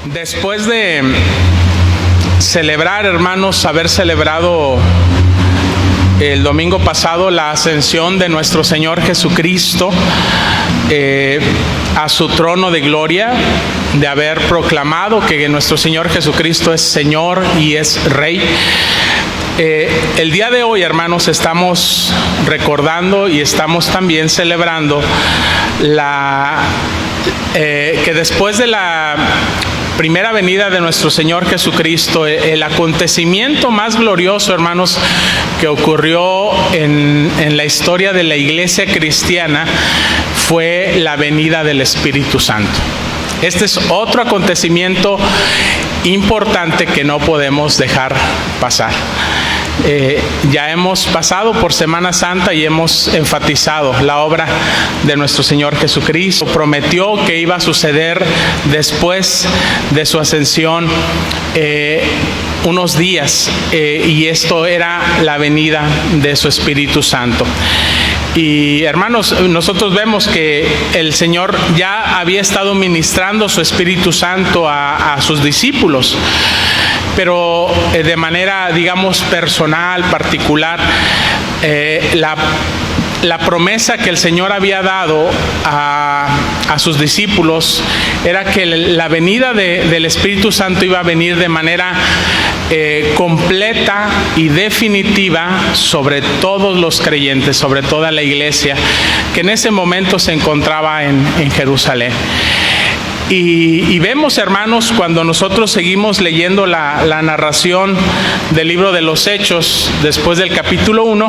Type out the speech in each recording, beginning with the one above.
Después de celebrar, hermanos, haber celebrado el domingo pasado la ascensión de nuestro Señor Jesucristo a su trono de gloria, de haber proclamado que nuestro Señor Jesucristo es Señor y es Rey. El día de hoy, hermanos, estamos recordando y estamos también celebrando que después de la primera venida de nuestro Señor Jesucristo, el acontecimiento más glorioso, hermanos, que ocurrió en la historia de la iglesia cristiana fue la venida del Espíritu Santo. Este es otro acontecimiento importante que no podemos dejar pasar. Ya hemos pasado por Semana Santa y hemos enfatizado la obra de nuestro Señor Jesucristo. Prometió que iba a suceder después de su ascensión unos días, y esto era la venida de su Espíritu Santo. Y hermanos, nosotros vemos que el Señor ya había estado ministrando su Espíritu Santo a sus discípulos, pero de manera, digamos, personal, particular. La promesa que el Señor había dado a sus discípulos era que la venida del Espíritu Santo iba a venir de manera completa y definitiva sobre todos los creyentes, sobre toda la iglesia que en ese momento se encontraba en Jerusalén. Y vemos, hermanos, cuando nosotros seguimos leyendo la narración del libro de los Hechos, después del capítulo 1,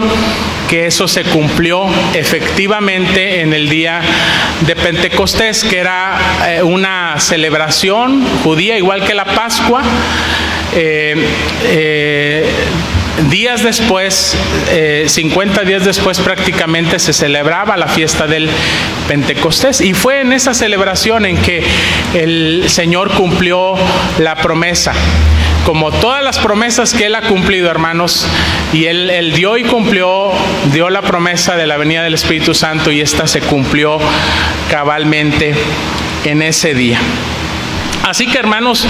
que eso se cumplió efectivamente en el día de Pentecostés, que era una celebración judía, igual que la Pascua. Días después, 50 días después prácticamente, se celebraba la fiesta del Pentecostés, y fue en esa celebración en que el Señor cumplió la promesa, como todas las promesas que Él ha cumplido, hermanos. Y Él dio y cumplió, dio la promesa de la venida del Espíritu Santo, y esta se cumplió cabalmente en ese día. Así que, hermanos,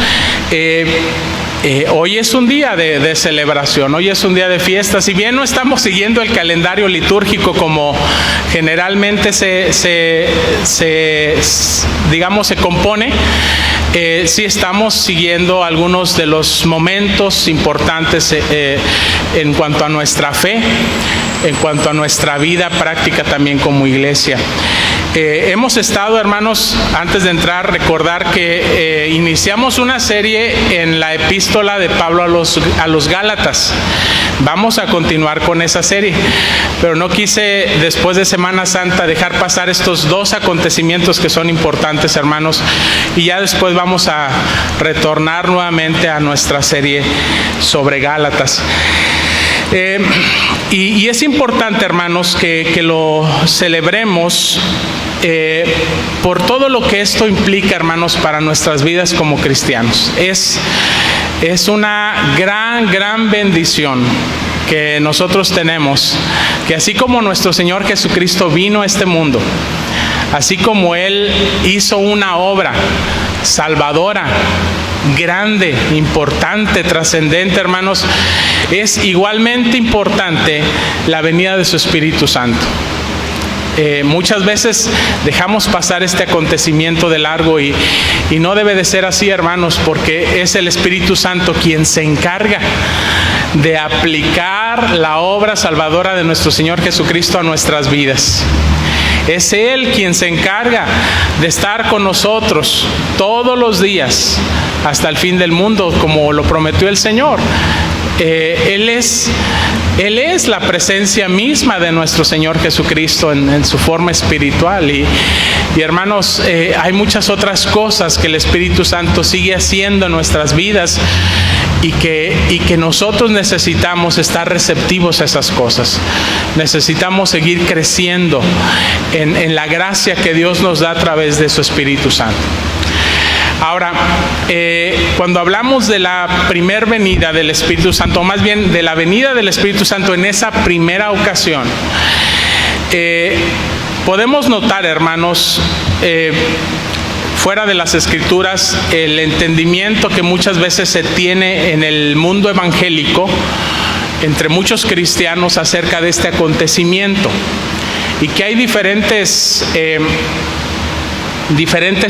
hoy es un día de celebración, hoy es un día de fiesta. Si bien no estamos siguiendo el calendario litúrgico como generalmente se compone, sí estamos siguiendo algunos de los momentos importantes en cuanto a nuestra fe, en cuanto a nuestra vida práctica también como iglesia. Hemos estado, hermanos, antes de entrar, recordar que iniciamos una serie en la epístola de Pablo a los Gálatas. Vamos a continuar con esa serie, pero no quise, después de Semana Santa, dejar pasar estos dos acontecimientos que son importantes, hermanos, y ya después vamos a retornar nuevamente a nuestra serie sobre Gálatas. Y es importante, hermanos, que lo celebremos por todo lo que esto implica, hermanos, para nuestras vidas como cristianos. Es una gran bendición que nosotros tenemos, que así como nuestro Señor Jesucristo vino a este mundo, así como Él hizo una obra salvadora, grande, importante, trascendente, hermanos, es igualmente importante la venida de su Espíritu Santo. Muchas veces dejamos pasar este acontecimiento de largo, y no debe de ser así, hermanos, porque es el Espíritu Santo quien se encarga de aplicar la obra salvadora de nuestro Señor Jesucristo a nuestras vidas. Es Él quien se encarga de estar con nosotros todos los días hasta el fin del mundo, como lo prometió el Señor. Él es la presencia misma de nuestro Señor Jesucristo en su forma espiritual. Y hermanos, hay muchas otras cosas que el Espíritu Santo sigue haciendo en nuestras vidas, y que nosotros necesitamos estar receptivos a esas cosas. Necesitamos seguir creciendo en la gracia que Dios nos da a través de su Espíritu Santo. Ahora, cuando hablamos de la primer venida del Espíritu Santo, o más bien de la venida del Espíritu Santo en esa primera ocasión, podemos notar, hermanos, fuera de las Escrituras, el entendimiento que muchas veces se tiene en el mundo evangélico, entre muchos cristianos, acerca de este acontecimiento, y que hay diferentes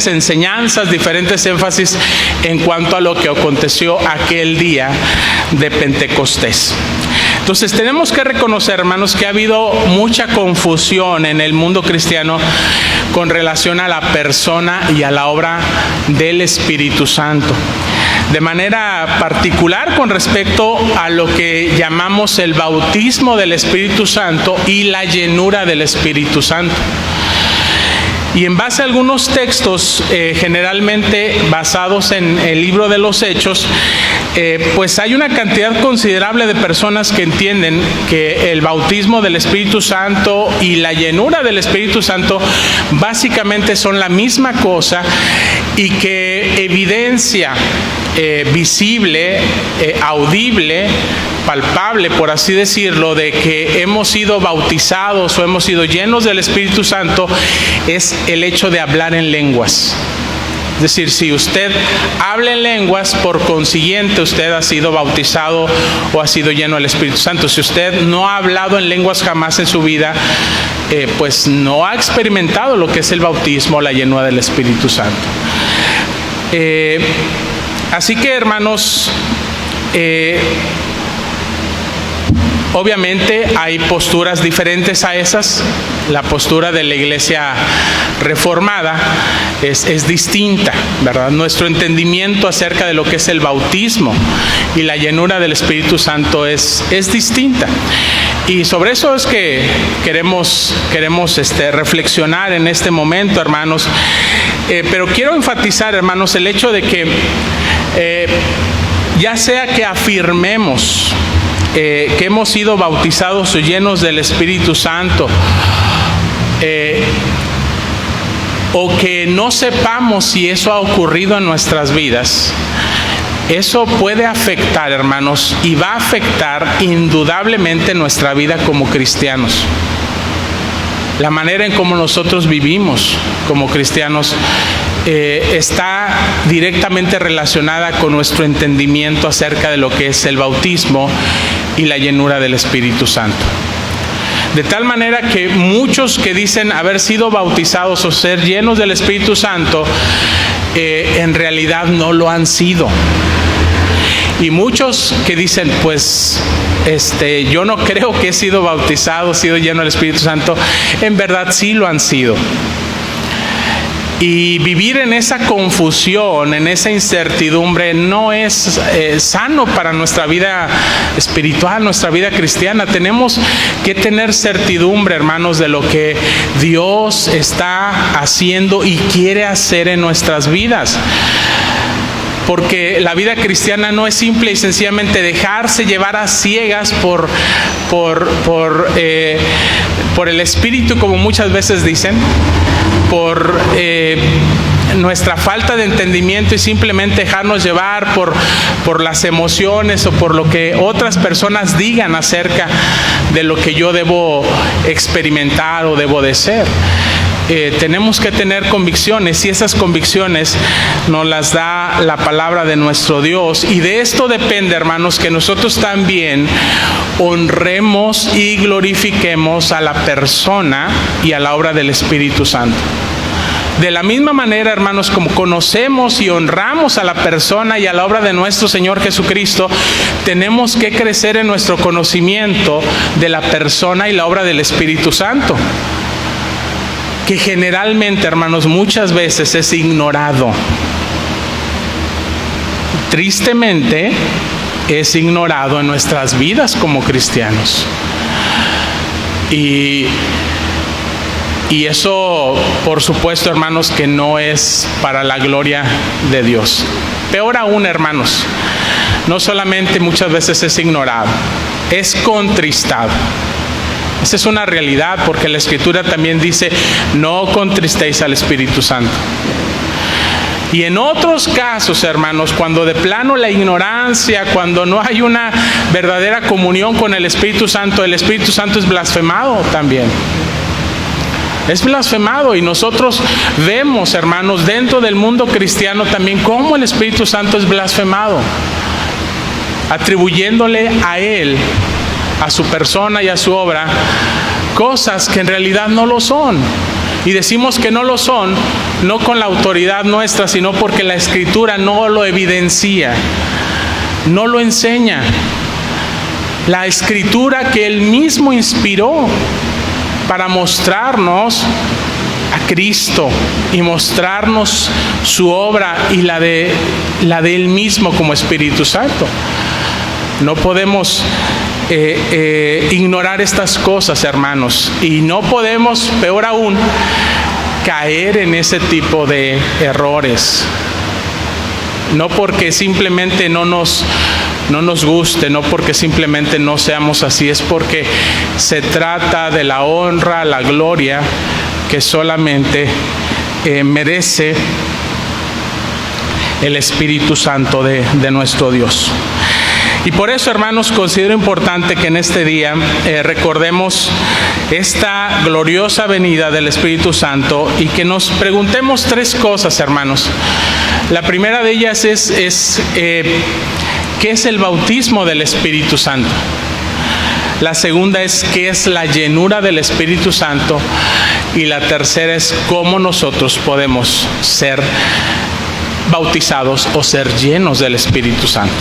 enseñanzas, diferentes énfasis en cuanto a lo que aconteció aquel día de Pentecostés. Entonces tenemos que reconocer, hermanos, que ha habido mucha confusión en el mundo cristiano con relación a la persona y a la obra del Espíritu Santo. De manera particular con respecto a lo que llamamos el bautismo del Espíritu Santo y la llenura del Espíritu Santo. Y en base a algunos textos, generalmente basados en el libro de los Hechos, pues hay una cantidad considerable de personas que entienden que el bautismo del Espíritu Santo y la llenura del Espíritu Santo básicamente son la misma cosa, y que evidencia visible, audible, palpable, por así decirlo, de que hemos sido bautizados o hemos sido llenos del Espíritu Santo es el hecho de hablar en lenguas. Es decir, si usted habla en lenguas, por consiguiente usted ha sido bautizado o ha sido lleno del Espíritu Santo. Si usted no ha hablado en lenguas jamás en su vida, pues no ha experimentado lo que es el bautismo, la llenura del Espíritu Santo. Así que, hermanos, obviamente hay posturas diferentes a esas. La postura de la Iglesia Reformada es distinta, ¿verdad? Nuestro entendimiento acerca de lo que es el bautismo y la llenura del Espíritu Santo es distinta. Y sobre eso es que queremos reflexionar en este momento, hermanos. Pero quiero enfatizar, hermanos, el hecho de que ya sea que afirmemos que hemos sido bautizados o llenos del Espíritu Santo, o que no sepamos si eso ha ocurrido en nuestras vidas, eso puede afectar, hermanos, y va a afectar indudablemente nuestra vida como cristianos. La manera en cómo nosotros vivimos como cristianos está directamente relacionada con nuestro entendimiento acerca de lo que es el bautismo y la llenura del Espíritu Santo. De tal manera que muchos que dicen haber sido bautizados o ser llenos del Espíritu Santo, en realidad no lo han sido. Y muchos que dicen, pues, yo no creo que he sido bautizado, he sido lleno del Espíritu Santo, en verdad sí lo han sido. Y vivir en esa confusión, en esa incertidumbre, no es sano para nuestra vida espiritual, nuestra vida cristiana. Tenemos que tener certidumbre, hermanos, de lo que Dios está haciendo y quiere hacer en nuestras vidas. Porque la vida cristiana no es simple y sencillamente dejarse llevar a ciegas por el Espíritu, como muchas veces dicen, por nuestra falta de entendimiento, y simplemente dejarnos llevar por las emociones o por lo que otras personas digan acerca de lo que yo debo experimentar o debo de ser. Tenemos que tener convicciones, y esas convicciones nos las da la palabra de nuestro Dios, y de esto depende, hermanos, que nosotros también honremos y glorifiquemos a la persona y a la obra del Espíritu Santo. De la misma manera, hermanos, como conocemos y honramos a la persona y a la obra de nuestro Señor Jesucristo, tenemos que crecer en nuestro conocimiento de la persona y la obra del Espíritu Santo, que generalmente, hermanos, muchas veces es ignorado. Tristemente, es ignorado en nuestras vidas como cristianos. Y eso, por supuesto, hermanos, que no es para la gloria de Dios. Peor aún, hermanos, no solamente muchas veces es ignorado, es contristado. Esa es una realidad, porque la Escritura también dice, no contristéis al Espíritu Santo. Y en otros casos, hermanos, cuando de plano la ignorancia, cuando no hay una verdadera comunión con el Espíritu Santo es blasfemado también. Es blasfemado, y nosotros vemos, hermanos, dentro del mundo cristiano también cómo el Espíritu Santo es blasfemado, atribuyéndole a Él, a su persona y a su obra, cosas que en realidad no lo son. Y decimos que no lo son, no con la autoridad nuestra, sino porque la Escritura no lo evidencia, no lo enseña. La Escritura que Él mismo inspiró para mostrarnos a Cristo y mostrarnos su obra y la de Él mismo como Espíritu Santo. No podemos ignorar estas cosas, hermanos, y no podemos, peor aún, caer en ese tipo de errores. No porque simplemente no nos guste, no porque simplemente no seamos así, es porque se trata de la honra, la gloria que solamente merece el Espíritu Santo de nuestro Dios. Y por eso, hermanos, considero importante que en este día recordemos esta gloriosa venida del Espíritu Santo y que nos preguntemos tres cosas, hermanos. La primera de ellas es ¿qué es el bautismo del Espíritu Santo? La segunda es ¿qué es la llenura del Espíritu Santo? Y la tercera es ¿cómo nosotros podemos ser bautizados o ser llenos del Espíritu Santo?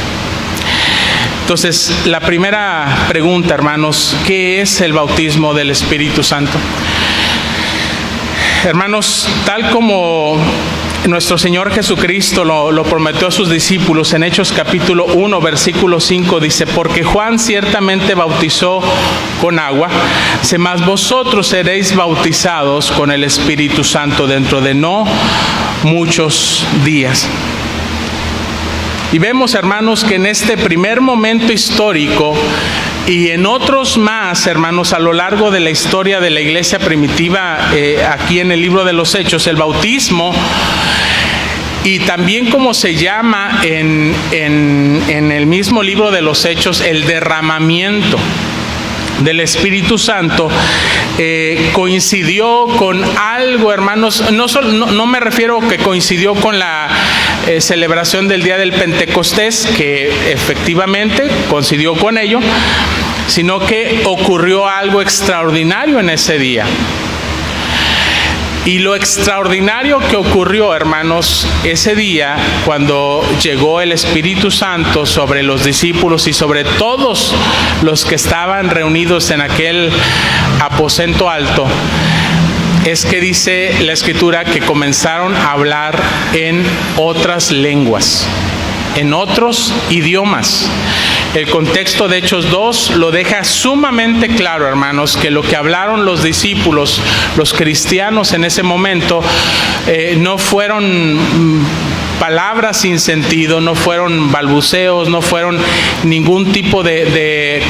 Entonces, la primera pregunta, hermanos, ¿qué es el bautismo del Espíritu Santo? Hermanos, tal como nuestro Señor Jesucristo lo prometió a sus discípulos en Hechos capítulo 1, versículo 5, dice: porque Juan ciertamente bautizó con agua, mas vosotros seréis bautizados con el Espíritu Santo dentro de no muchos días. Y vemos, hermanos, que en este primer momento histórico y en otros más, hermanos, a lo largo de la historia de la iglesia primitiva, aquí en el libro de los Hechos, el bautismo, y también como se llama en el mismo libro de los Hechos, el derramamiento del Espíritu Santo, coincidió con algo, hermanos. No me refiero que coincidió con la celebración del día del Pentecostés, que efectivamente coincidió con ello, sino que ocurrió algo extraordinario en ese día. Y lo extraordinario que ocurrió, hermanos, ese día, cuando llegó el Espíritu Santo sobre los discípulos y sobre todos los que estaban reunidos en aquel aposento alto, es que dice la Escritura que comenzaron a hablar en otras lenguas, en otros idiomas. El contexto de Hechos 2 lo deja sumamente claro, hermanos, que lo que hablaron los discípulos, los cristianos en ese momento, no fueron palabras sin sentido, no fueron balbuceos, no fueron ningún tipo de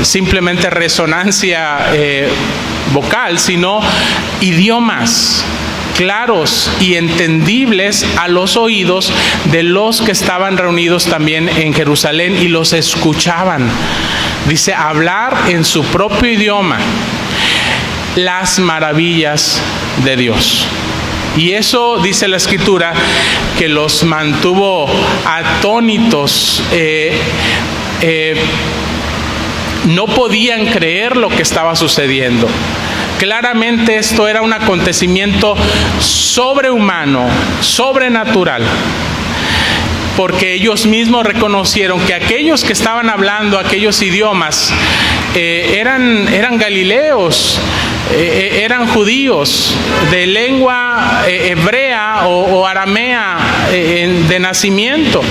simplemente resonancia vocal, sino idiomas claros y entendibles a los oídos de los que estaban reunidos también en Jerusalén y los escuchaban. Dice, hablar en su propio idioma las maravillas de Dios. Y eso, dice la Escritura, que los mantuvo atónitos. No podían creer lo que estaba sucediendo. Claramente esto era un acontecimiento sobrehumano, sobrenatural, porque ellos mismos reconocieron que aquellos que estaban hablando aquellos idiomas eran galileos, eran judíos de lengua hebrea o aramea de nacimiento.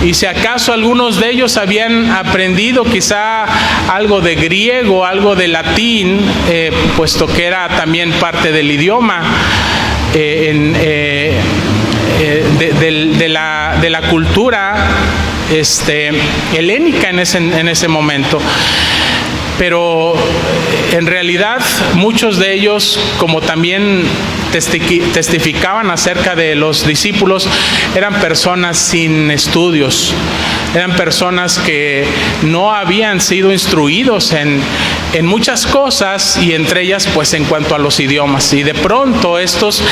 Y si acaso algunos de ellos habían aprendido quizá algo de griego, algo de latín, puesto que era también parte del idioma de la cultura helénica en ese momento. pero en realidad muchos de ellos, como también testificaban acerca de los discípulos, eran personas sin estudios, eran personas que no habían sido instruidos en muchas cosas, y entre ellas pues en cuanto a los idiomas. Y de pronto estos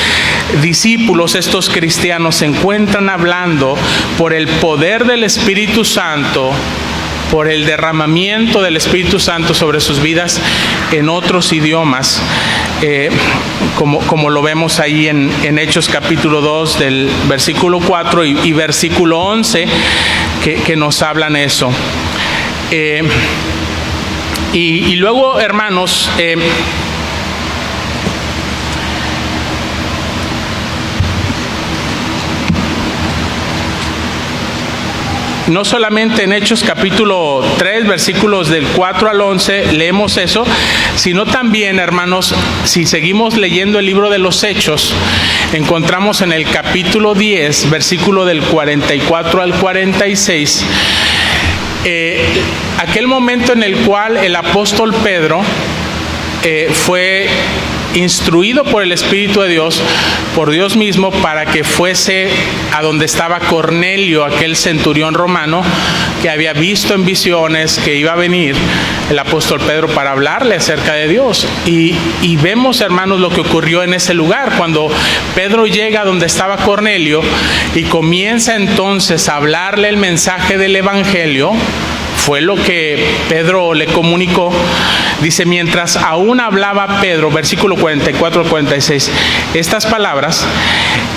discípulos, estos cristianos, se encuentran hablando por el poder del Espíritu Santo, por el derramamiento del Espíritu Santo sobre sus vidas en otros idiomas, como lo vemos ahí en Hechos capítulo 2 del versículo 4 y versículo 11, que nos hablan eso. Y luego, hermanos, no solamente en Hechos capítulo 3, versículos del 4 al 11, leemos eso, sino también, hermanos, si seguimos leyendo el libro de los Hechos, encontramos en el capítulo 10, versículo del 44 al 46, aquel momento en el cual el apóstol Pedro fue instruido por el Espíritu de Dios, por Dios mismo, para que fuese a donde estaba Cornelio, aquel centurión romano que había visto en visiones que iba a venir el apóstol Pedro para hablarle acerca de Dios. Y vemos, hermanos, lo que ocurrió en ese lugar. Cuando Pedro llega a donde estaba Cornelio y comienza entonces a hablarle el mensaje del Evangelio, fue lo que Pedro le comunicó. Dice: mientras aún hablaba Pedro, versículo 44 al 46, estas palabras,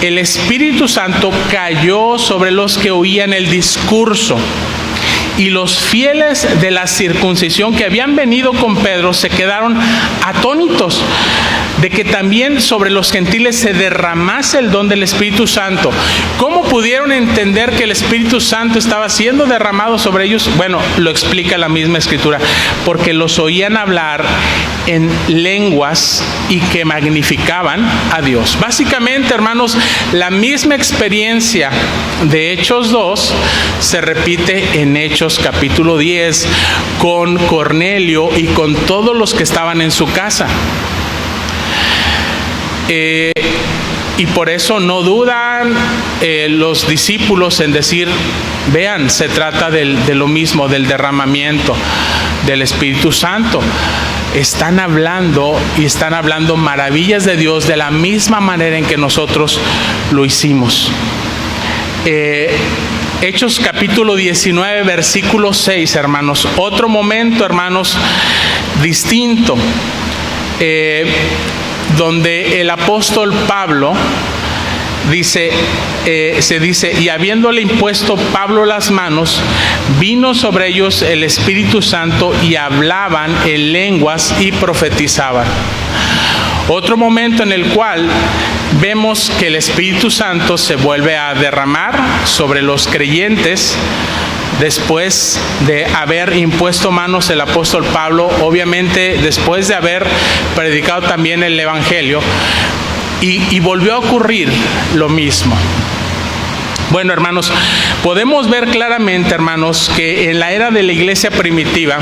el Espíritu Santo cayó sobre los que oían el discurso, y los fieles de la circuncisión que habían venido con Pedro se quedaron atónitos de que también sobre los gentiles se derramase el don del Espíritu Santo. ¿Cómo pudieron entender que el Espíritu Santo estaba siendo derramado sobre ellos? Bueno, lo explica la misma Escritura: porque los oían hablar en lenguas y que magnificaban a Dios. Básicamente, hermanos, la misma experiencia de Hechos 2 se repite en Hechos capítulo 10 con Cornelio y con todos los que estaban en su casa. Y por eso no dudan los discípulos en decir: vean, se trata de lo mismo, del derramamiento del Espíritu Santo. Están hablando maravillas de Dios de la misma manera en que nosotros lo hicimos. Hechos capítulo 19, versículo 6, hermanos. Otro momento, hermanos, distinto, donde el apóstol Pablo se dice: y habiéndole impuesto Pablo las manos, vino sobre ellos el Espíritu Santo y hablaban en lenguas y profetizaban. Otro momento en el cual vemos que el Espíritu Santo se vuelve a derramar sobre los creyentes después de haber impuesto manos el apóstol Pablo, obviamente después de haber predicado también el Evangelio, y volvió a ocurrir lo mismo. Bueno, hermanos, podemos ver claramente, hermanos, que en la era de la iglesia primitiva,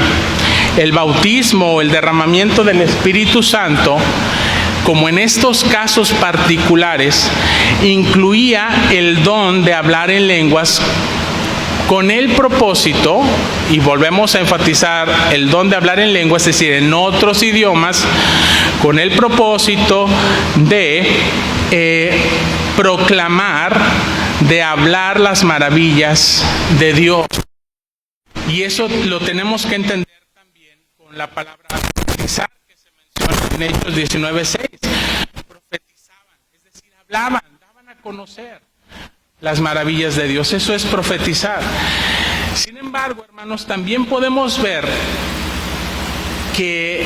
el bautismo, el derramamiento del Espíritu Santo, como en estos casos particulares, incluía el don de hablar en lenguas con el propósito, y volvemos a enfatizar el don de hablar en lenguas, es decir, en otros idiomas, con el propósito de proclamar, de hablar las maravillas de Dios. Y eso lo tenemos que entender también con la palabra profetizar, que se menciona en Hechos 19:6. Profetizaban, es decir, hablaban, daban a conocer las maravillas de Dios. Eso es profetizar. Sin embargo, hermanos, también podemos ver que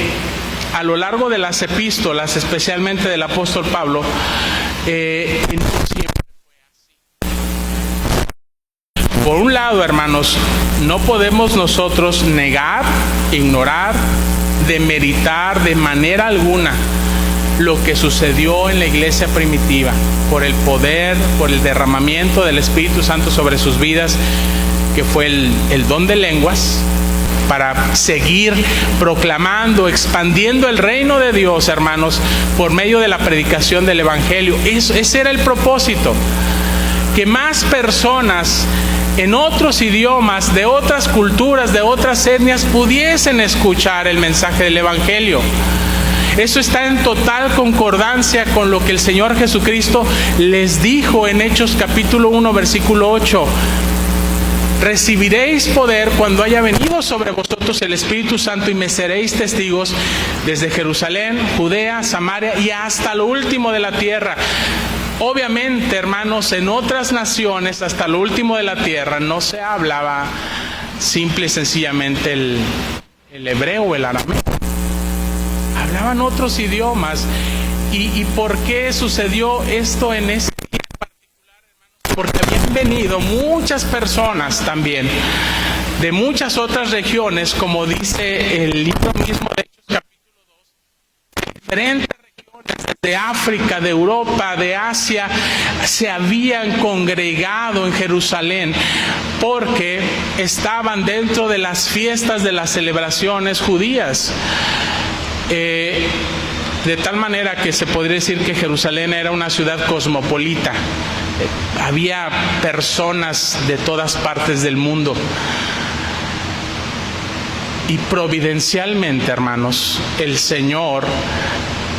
a lo largo de las epístolas, especialmente del apóstol Pablo, no siempre fue así. Por un lado, hermanos, no podemos nosotros negar, ignorar, demeritar de manera alguna lo que sucedió en la iglesia primitiva, por el poder, por el derramamiento del Espíritu Santo sobre sus vidas, que fue el don de lenguas, para seguir proclamando, expandiendo el reino de Dios, hermanos, por medio de la predicación del Evangelio. Ese era el propósito, que más personas en otros idiomas, de otras culturas, de otras etnias, pudiesen escuchar el mensaje del Evangelio. Eso está en total concordancia con lo que el Señor Jesucristo les dijo en Hechos capítulo 1, versículo 8. Recibiréis poder cuando haya venido sobre vosotros el Espíritu Santo y me seréis testigos desde Jerusalén, Judea, Samaria y hasta lo último de la tierra. Obviamente, hermanos, en otras naciones, hasta lo último de la tierra, no se hablaba simple y sencillamente el hebreo o el arameo. Hablaban otros idiomas. ¿Y por qué sucedió esto en este día en particular, hermanos? Porque habían venido muchas personas también de muchas otras regiones, como dice el libro mismo de Hechos capítulo 2, de diferentes regiones de África, de Europa, de Asia, se habían congregado en Jerusalén porque estaban dentro de las fiestas, de las celebraciones judías. De tal manera que se podría decir que Jerusalén era una ciudad cosmopolita. Había personas de todas partes del mundo. Y providencialmente, hermanos, el Señor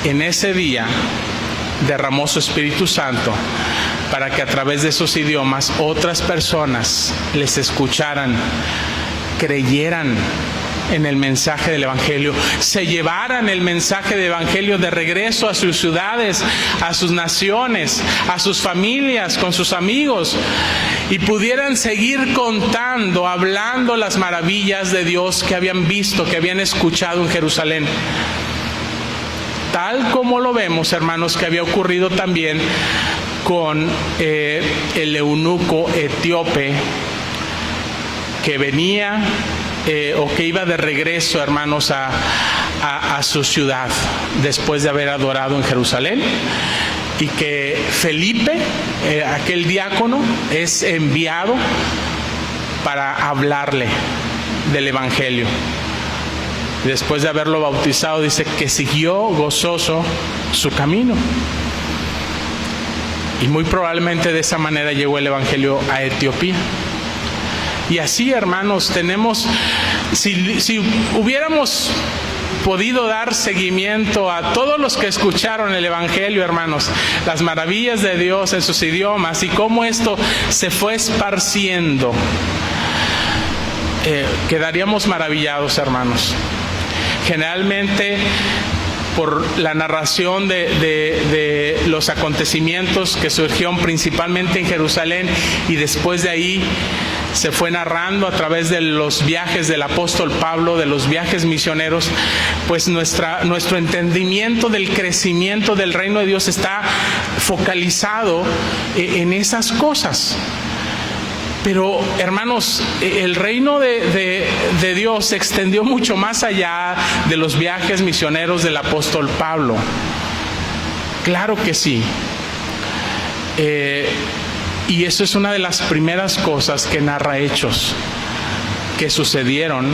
en ese día derramó su Espíritu Santo para que a través de esos idiomas otras personas les escucharan, creyeran en el mensaje del Evangelio, se llevaran el mensaje del Evangelio de regreso a sus ciudades, a sus naciones, a sus familias, con sus amigos, y pudieran seguir contando, hablando las maravillas de Dios que habían visto, que habían escuchado en Jerusalén. Tal como lo vemos, hermanos, que había ocurrido también con el eunuco etíope que venía o que iba de regreso, hermanos, a su ciudad después de haber adorado en Jerusalén, y que Felipe, aquel diácono, es enviado para hablarle del Evangelio. Después de haberlo bautizado, dice que siguió gozoso su camino. Y muy probablemente de esa manera llegó el Evangelio a Etiopía. Y así, hermanos, tenemos, si hubiéramos podido dar seguimiento a todos los que escucharon el Evangelio, hermanos, las maravillas de Dios en sus idiomas y cómo esto se fue esparciendo, quedaríamos maravillados, hermanos. Generalmente, por la narración de los acontecimientos que surgieron principalmente en Jerusalén, y después de ahí se fue narrando a través de los viajes del apóstol Pablo, de los viajes misioneros, pues nuestro entendimiento del crecimiento del reino de Dios está focalizado en esas cosas. Pero, hermanos, el reino de Dios se extendió mucho más allá de los viajes misioneros del apóstol Pablo. Claro que sí. Y eso es una de las primeras cosas que narra Hechos, que sucedieron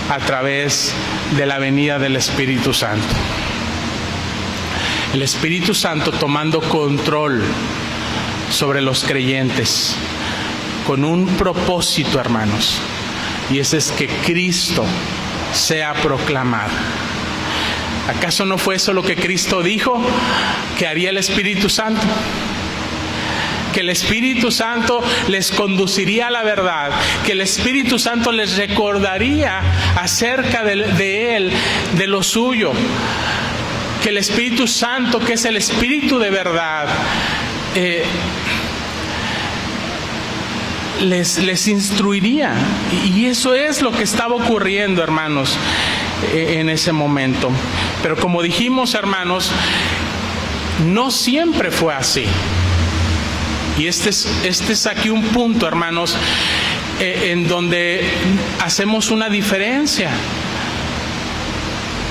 a través de la venida del Espíritu Santo. El Espíritu Santo tomando control sobre los creyentes, con un propósito, hermanos, y ese es que Cristo sea proclamado. ¿Acaso no fue eso lo que Cristo dijo que haría el Espíritu Santo? Que el Espíritu Santo les conduciría a la verdad, que el Espíritu Santo les recordaría acerca de Él, de lo suyo, que el Espíritu Santo, que es el Espíritu de verdad, les instruiría. Y eso es lo que estaba ocurriendo, hermanos, en ese momento. Pero como dijimos, hermanos, no siempre fue así. Y este es aquí un punto, hermanos, en donde hacemos una diferencia.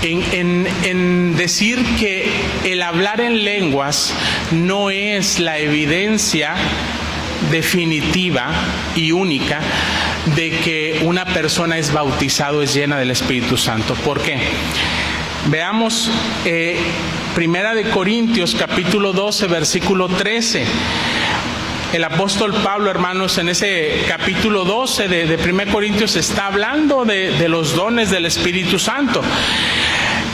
En decir que el hablar en lenguas no es la evidencia definitiva y única de que una persona es bautizado, es llena del Espíritu Santo. ¿Por qué? Veamos Primera de Corintios, capítulo 12, versículo 13. El apóstol Pablo, hermanos, en ese capítulo 12 de 1 Corintios está hablando de los dones del Espíritu Santo.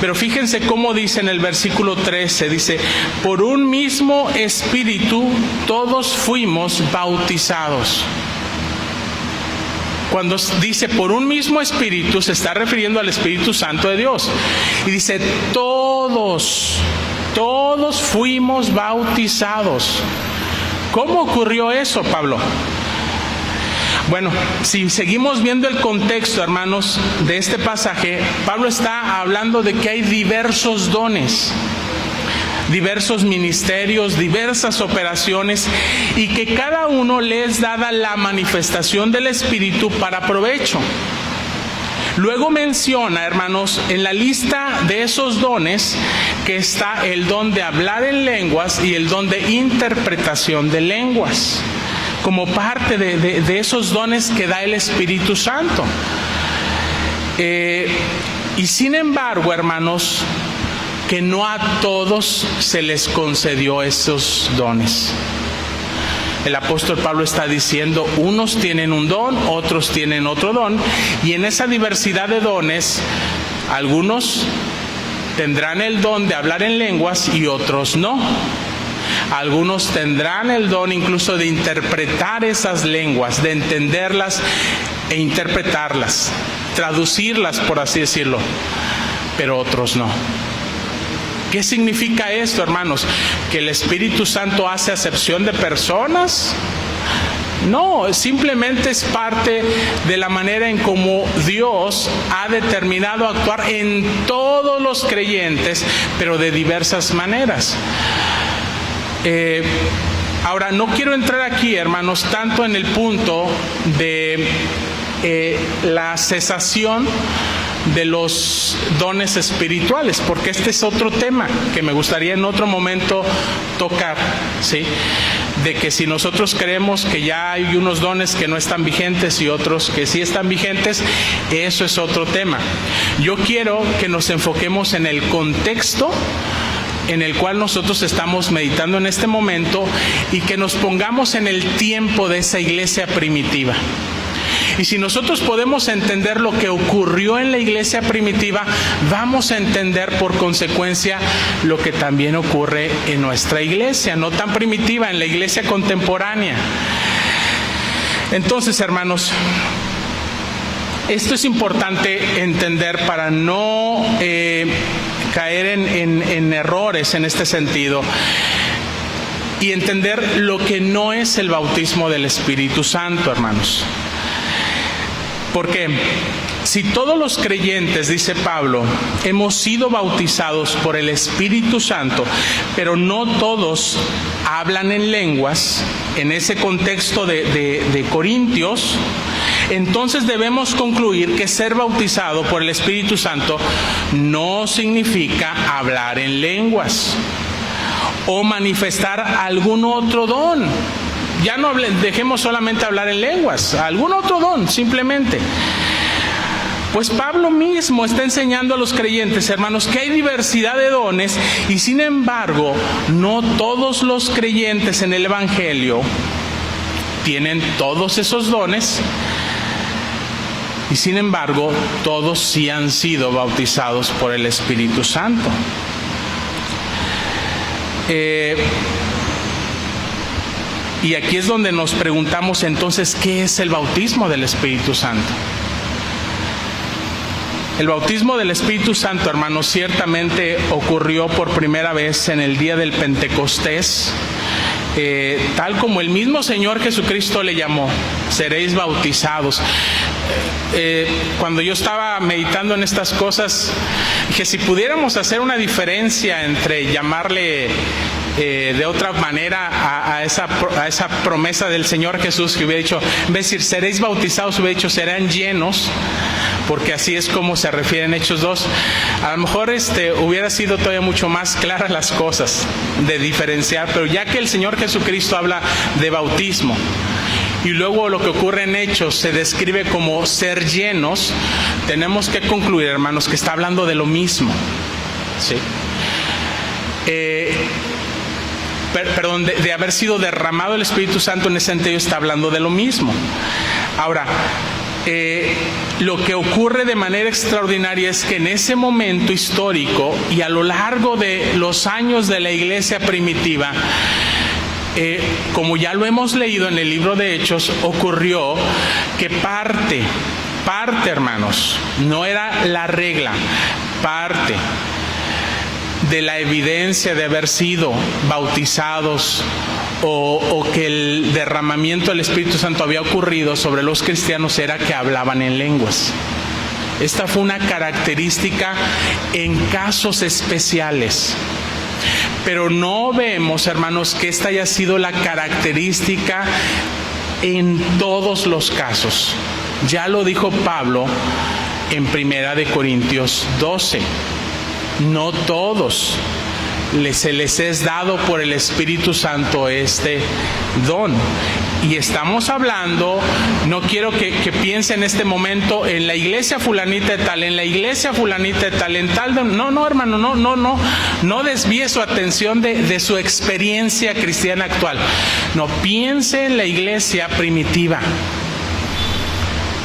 Pero fíjense cómo dice en el versículo 13, dice, por un mismo Espíritu todos fuimos bautizados. Cuando dice por un mismo Espíritu, se está refiriendo al Espíritu Santo de Dios. Y dice, todos fuimos bautizados. ¿Cómo ocurrió eso, Pablo? Bueno, si seguimos viendo el contexto, hermanos, de este pasaje, Pablo está hablando de que hay diversos dones, diversos ministerios, diversas operaciones, y que cada uno le es dada la manifestación del Espíritu para provecho. Luego menciona, hermanos, en la lista de esos dones que está el don de hablar en lenguas y el don de interpretación de lenguas, como parte de esos dones que da el Espíritu Santo. Y sin embargo, hermanos, que no a todos se les concedió esos dones. El apóstol Pablo está diciendo, unos tienen un don, otros tienen otro don, y en esa diversidad de dones, algunos tendrán el don de hablar en lenguas y otros no. Algunos tendrán el don incluso de interpretar esas lenguas, de entenderlas e interpretarlas, traducirlas, por así decirlo, pero otros no. ¿Qué significa esto, hermanos? ¿Que el Espíritu Santo hace acepción de personas? No, simplemente es parte de la manera en cómo Dios ha determinado actuar en todos los creyentes, pero de diversas maneras. Ahora, no quiero entrar aquí, hermanos, tanto en el punto de la cesación de los dones espirituales, porque este es otro tema que me gustaría en otro momento tocar, ¿sí? De que si nosotros creemos que ya hay unos dones que no están vigentes y otros que sí están vigentes, eso es otro tema. Yo quiero que nos enfoquemos en el contexto en el cual nosotros estamos meditando en este momento y que nos pongamos en el tiempo de esa iglesia primitiva. Y si nosotros podemos entender lo que ocurrió en la iglesia primitiva, vamos a entender por consecuencia lo que también ocurre en nuestra iglesia, no tan primitiva, en la iglesia contemporánea. Entonces, hermanos, esto es importante entender para no caer en errores en este sentido y entender lo que no es el bautismo del Espíritu Santo, hermanos. Porque si todos los creyentes, dice Pablo, hemos sido bautizados por el Espíritu Santo, pero no todos hablan en lenguas, en ese contexto de Corintios, entonces debemos concluir que ser bautizado por el Espíritu Santo no significa hablar en lenguas o manifestar algún otro don. Ya no dejemos solamente hablar en lenguas, algún otro don, simplemente. Pues Pablo mismo está enseñando a los creyentes, hermanos, que hay diversidad de dones y sin embargo, no todos los creyentes en el Evangelio tienen todos esos dones y sin embargo, todos sí han sido bautizados por el Espíritu Santo. Y aquí es donde nos preguntamos entonces, ¿qué es el bautismo del Espíritu Santo? El bautismo del Espíritu Santo, hermanos, ciertamente ocurrió por primera vez en el día del Pentecostés, tal como el mismo Señor Jesucristo le llamó, seréis bautizados. Cuando yo estaba meditando en estas cosas, dije, si pudiéramos hacer una diferencia entre llamarle de otra manera a esa promesa del Señor Jesús, que hubiera dicho, en vez de decir seréis bautizados, hubiera dicho serán llenos, porque así es como se refiere en Hechos 2, a lo mejor hubiera sido todavía mucho más claras las cosas de diferenciar, pero ya que el Señor Jesucristo habla de bautismo y luego lo que ocurre en Hechos se describe como ser llenos, tenemos que concluir, hermanos, que está hablando de lo mismo. ¿Sí? De haber sido derramado el Espíritu Santo en ese sentido, está hablando de lo mismo. Ahora, lo que ocurre de manera extraordinaria es que en ese momento histórico y a lo largo de los años de la iglesia primitiva, como ya lo hemos leído en el libro de Hechos, ocurrió que parte, hermanos, no era la regla, parte de la evidencia de haber sido bautizados o que el derramamiento del Espíritu Santo había ocurrido sobre los cristianos era que hablaban en lenguas. Esta fue una característica en casos especiales. Pero no vemos, hermanos, que esta haya sido la característica en todos los casos. Ya lo dijo Pablo en 1 Corintios 12. No todos se les es dado por el Espíritu Santo este don. Y estamos hablando, no quiero que piense en este momento en la iglesia fulanita de tal, en la iglesia fulanita de tal, en tal. No, hermano, no desvíe su atención de su experiencia cristiana actual. No, piense en la iglesia primitiva.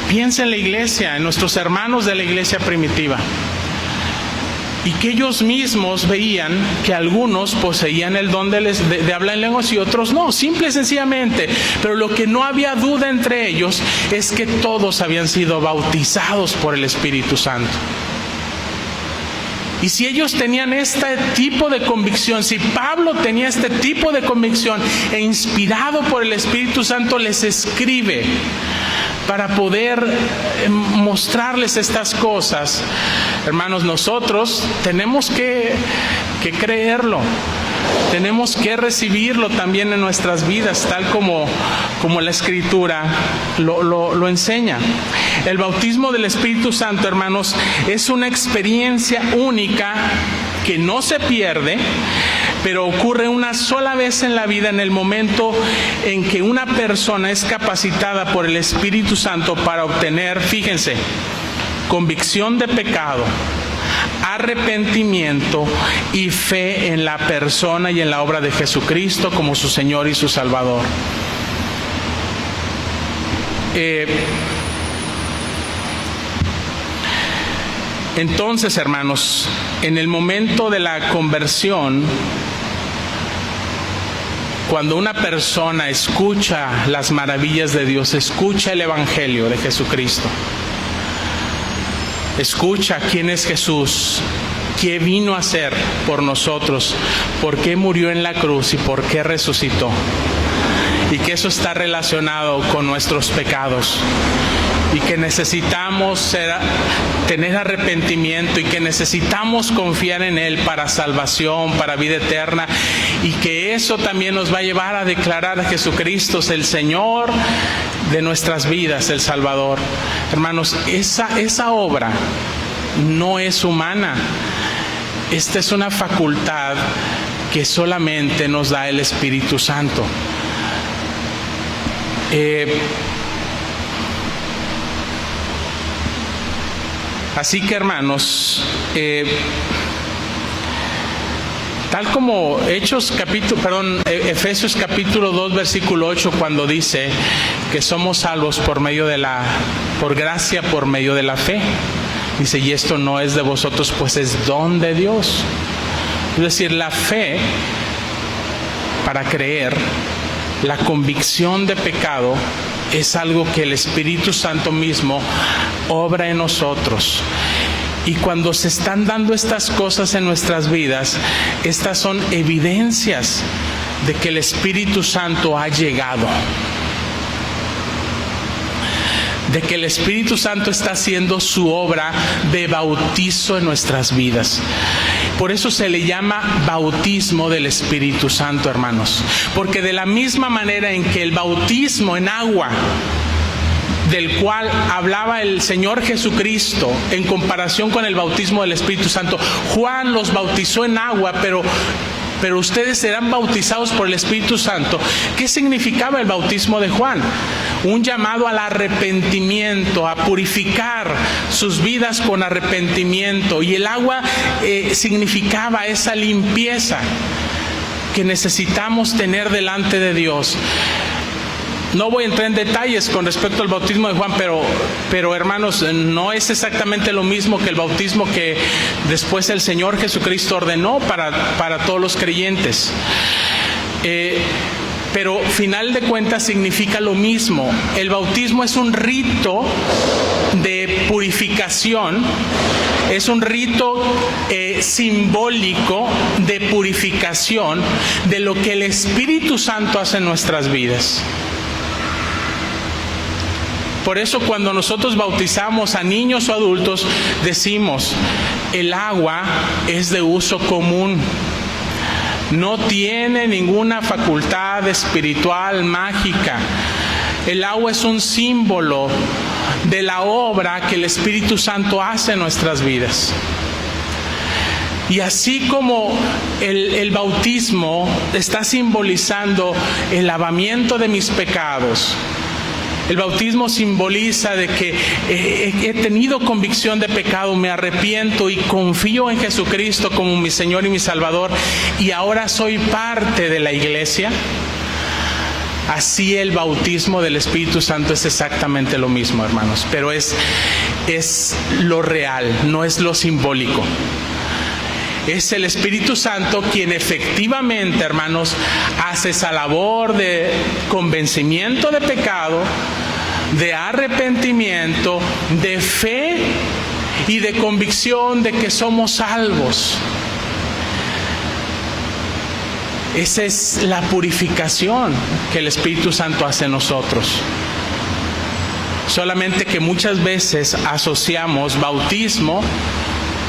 Piense en la iglesia, en nuestros hermanos de la iglesia primitiva. Y que ellos mismos veían que algunos poseían el don de hablar en lenguas y otros no, simple y sencillamente. Pero lo que no había duda entre ellos es que todos habían sido bautizados por el Espíritu Santo. Y si ellos tenían este tipo de convicción, si Pablo tenía este tipo de convicción e inspirado por el Espíritu Santo les escribe para poder mostrarles estas cosas, hermanos, nosotros tenemos que creerlo. Tenemos que recibirlo también en nuestras vidas, tal como la Escritura lo enseña. El bautismo del Espíritu Santo, hermanos, es una experiencia única que no se pierde, pero ocurre una sola vez en la vida, en el momento en que una persona es capacitada por el Espíritu Santo para obtener, fíjense, convicción de pecado, arrepentimiento y fe en la persona y en la obra de Jesucristo como su Señor y su Salvador. Entonces, hermanos, en el momento de la conversión, cuando una persona escucha las maravillas de Dios, escucha el Evangelio de Jesucristo, escucha quién es Jesús, qué vino a hacer por nosotros, por qué murió en la cruz y por qué resucitó, y que eso está relacionado con nuestros pecados, y que necesitamos tener arrepentimiento y que necesitamos confiar en Él para salvación, para vida eterna, y que eso también nos va a llevar a declarar a Jesucristo el Señor de nuestras vidas, el Salvador. Hermanos, esa obra no es humana. Esta es una facultad que solamente nos da el Espíritu Santo. Así que, hermanos, tal como Efesios capítulo 2, versículo 8, cuando dice que somos salvos por gracia, por medio de la fe. Dice, y esto no es de vosotros, pues es don de Dios. Es decir, la fe, para creer, la convicción de pecado, es algo que el Espíritu Santo mismo obra en nosotros. Y cuando se están dando estas cosas en nuestras vidas, estas son evidencias de que el Espíritu Santo ha llegado, de que el Espíritu Santo está haciendo su obra de bautizo en nuestras vidas. Por eso se le llama bautismo del Espíritu Santo, hermanos. Porque de la misma manera en que el bautismo en agua, del cual hablaba el Señor Jesucristo en comparación con el bautismo del Espíritu Santo, Juan los bautizó en agua, pero pero ustedes serán bautizados por el Espíritu Santo. ¿Qué significaba el bautismo de Juan? Un llamado al arrepentimiento, a purificar sus vidas con arrepentimiento. Y el agua significaba esa limpieza que necesitamos tener delante de Dios. No voy a entrar en detalles con respecto al bautismo de Juan, pero hermanos, no es exactamente lo mismo que el bautismo que después el Señor Jesucristo ordenó para todos los creyentes. Pero final de cuentas significa lo mismo. El bautismo es un rito de purificación, es un rito simbólico de purificación de lo que el Espíritu Santo hace en nuestras vidas. Por eso cuando nosotros bautizamos a niños o adultos, decimos, el agua es de uso común. No tiene ninguna facultad espiritual, mágica. El agua es un símbolo de la obra que el Espíritu Santo hace en nuestras vidas. Y así como el bautismo está simbolizando el lavamiento de mis pecados, el bautismo simboliza de que he tenido convicción de pecado, me arrepiento y confío en Jesucristo como mi Señor y mi Salvador, y ahora soy parte de la iglesia. Así el bautismo del Espíritu Santo es exactamente lo mismo, hermanos, pero es lo real, no es lo simbólico. Es el Espíritu Santo quien efectivamente, hermanos, hace esa labor de convencimiento de pecado, de arrepentimiento, de fe y de convicción de que somos salvos. Esa es la purificación que el Espíritu Santo hace en nosotros. Solamente que muchas veces asociamos bautismo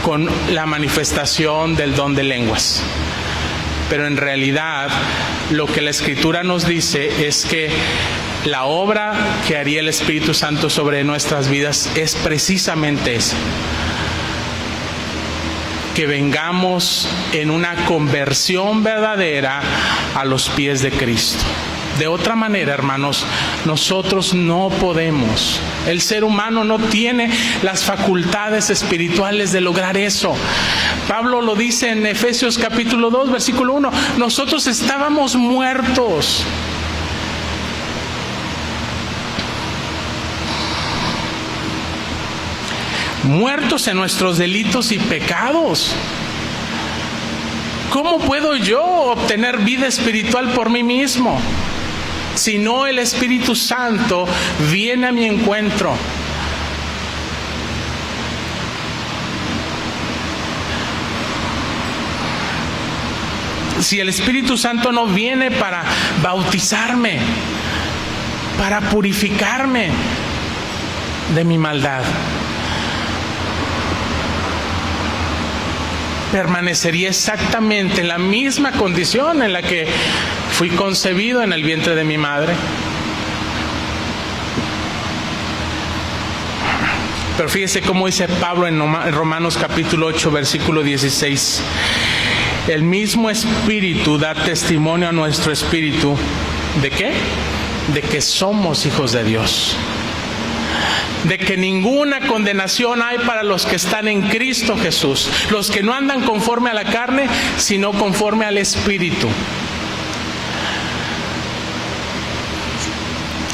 con la manifestación del don de lenguas. Pero en realidad lo que la Escritura nos dice es que la obra que haría el Espíritu Santo sobre nuestras vidas es precisamente esa. Que vengamos en una conversión verdadera a los pies de Cristo. De otra manera, hermanos, nosotros no podemos. El ser humano no tiene las facultades espirituales de lograr eso. Pablo lo dice en Efesios capítulo 2, versículo 1. Nosotros estábamos muertos. Muertos en nuestros delitos y pecados. ¿Cómo puedo yo obtener vida espiritual por mí mismo? Si no, el Espíritu Santo viene a mi encuentro. Si el Espíritu Santo no viene para bautizarme, para purificarme de mi maldad, permanecería exactamente en la misma condición en la que fui concebido en el vientre de mi madre. Pero fíjese cómo dice Pablo en Romanos capítulo 8, versículo 16. El mismo Espíritu da testimonio a nuestro espíritu. ¿De qué? De que somos hijos de Dios. De que ninguna condenación hay para los que están en Cristo Jesús, los que no andan conforme a la carne, sino conforme al Espíritu.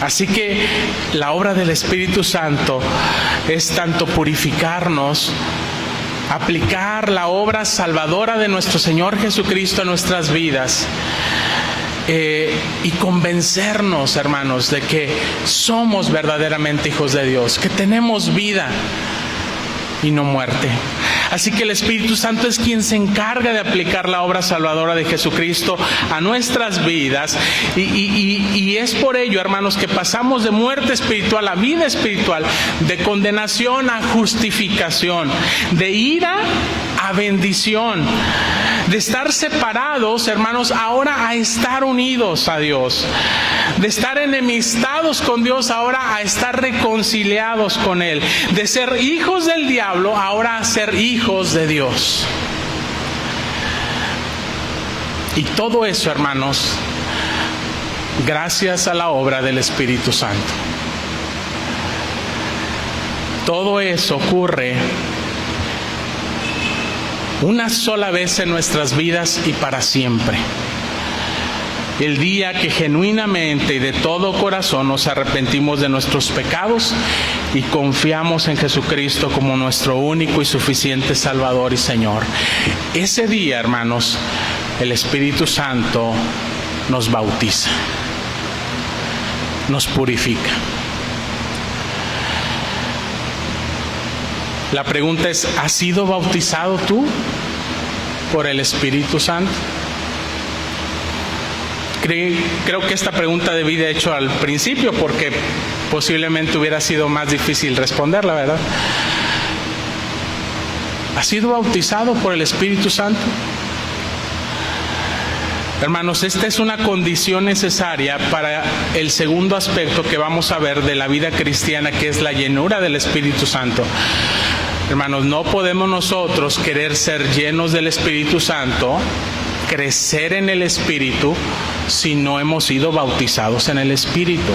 Así que la obra del Espíritu Santo es tanto purificarnos, aplicar la obra salvadora de nuestro Señor Jesucristo a nuestras vidas, y convencernos, hermanos, de que somos verdaderamente hijos de Dios, que tenemos vida y no muerte. Así que el Espíritu Santo es quien se encarga de aplicar la obra salvadora de Jesucristo a nuestras vidas, y es por ello, hermanos, que pasamos de muerte espiritual a vida espiritual, de condenación a justificación, de ira a bendición, de estar separados, hermanos, ahora a estar unidos a Dios, de estar enemistados con Dios ahora a estar reconciliados con Él, de ser hijos del diablo ahora a ser hijos de Dios. Y todo eso, hermanos, gracias a la obra del Espíritu Santo. Todo eso ocurre una sola vez en nuestras vidas y para siempre. El día que genuinamente y de todo corazón nos arrepentimos de nuestros pecados y confiamos en Jesucristo como nuestro único y suficiente Salvador y Señor. Ese día, hermanos, el Espíritu Santo nos bautiza, nos purifica. La pregunta es, ¿has sido bautizado tú por el Espíritu Santo? Creo que esta pregunta debí de hecho al principio porque posiblemente hubiera sido más difícil responderla, ¿verdad? ¿Has sido bautizado por el Espíritu Santo? Hermanos, esta es una condición necesaria para el segundo aspecto que vamos a ver de la vida cristiana, que es la llenura del Espíritu Santo. Hermanos, no podemos nosotros querer ser llenos del Espíritu Santo, crecer en el Espíritu, si no hemos sido bautizados en el Espíritu,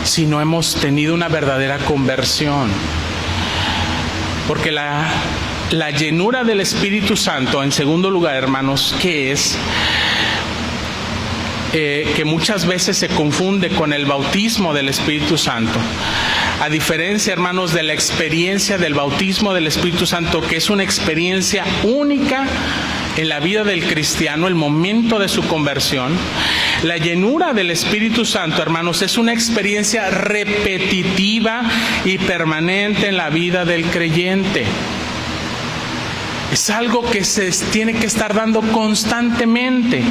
si no hemos tenido una verdadera conversión. Porque la llenura del Espíritu Santo, en segundo lugar, hermanos, ¿qué es? Que muchas veces se confunde con el bautismo del Espíritu Santo. A diferencia, hermanos, de la experiencia del bautismo del Espíritu Santo, que es una experiencia única en la vida del cristiano, el momento de su conversión, la llenura del Espíritu Santo, hermanos, es una experiencia repetitiva y permanente en la vida del creyente. Es algo que se tiene que estar dando constantemente.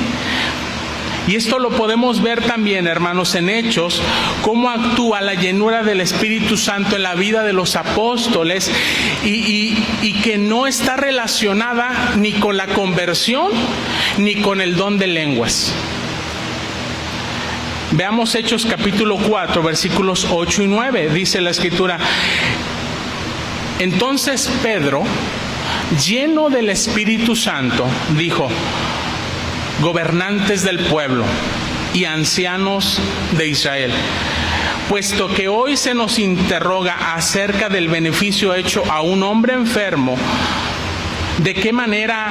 Y esto lo podemos ver también, hermanos, en Hechos, cómo actúa la llenura del Espíritu Santo en la vida de los apóstoles y que no está relacionada ni con la conversión ni con el don de lenguas. Veamos Hechos capítulo 4, versículos 8 y 9. Dice la Escritura: entonces Pedro, lleno del Espíritu Santo, dijo: gobernantes del pueblo y ancianos de Israel, puesto que hoy se nos interroga acerca del beneficio hecho a un hombre enfermo, de qué manera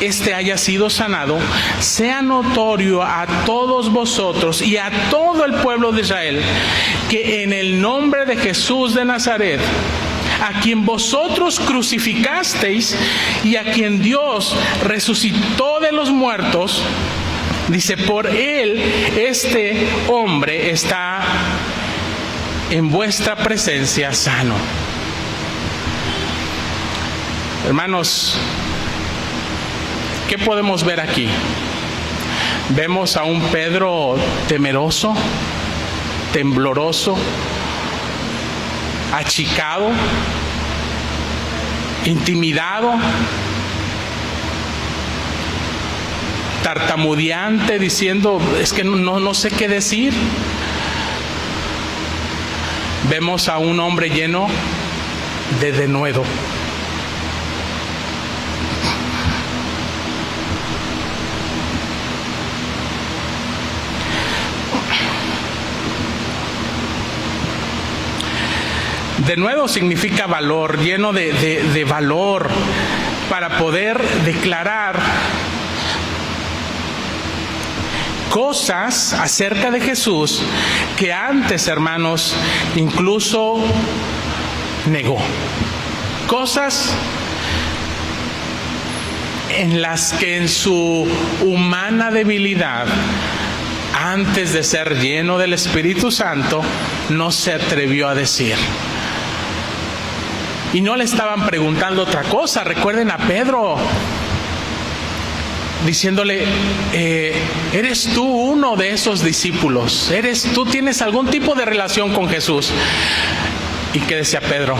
éste haya sido sanado, sea notorio a todos vosotros y a todo el pueblo de Israel que en el nombre de Jesús de Nazaret, a quien vosotros crucificasteis y a quien Dios resucitó de los muertos, dice, por él este hombre está en vuestra presencia sano. Hermanos, ¿qué podemos ver aquí? Vemos a un Pedro temeroso, tembloroso, achicado, intimidado, tartamudeante, diciendo, es que no sé qué decir. Vemos a un hombre lleno de denuedo. Denuedo significa valor, lleno de valor para poder declarar cosas acerca de Jesús que antes, hermanos, incluso negó. Cosas en las que en su humana debilidad, antes de ser lleno del Espíritu Santo, no se atrevió a decir. Y no le estaban preguntando otra cosa. Recuerden a Pedro diciéndole, ¿eres tú uno de esos discípulos? ¿Tú tienes algún tipo de relación con Jesús? ¿Y qué decía Pedro?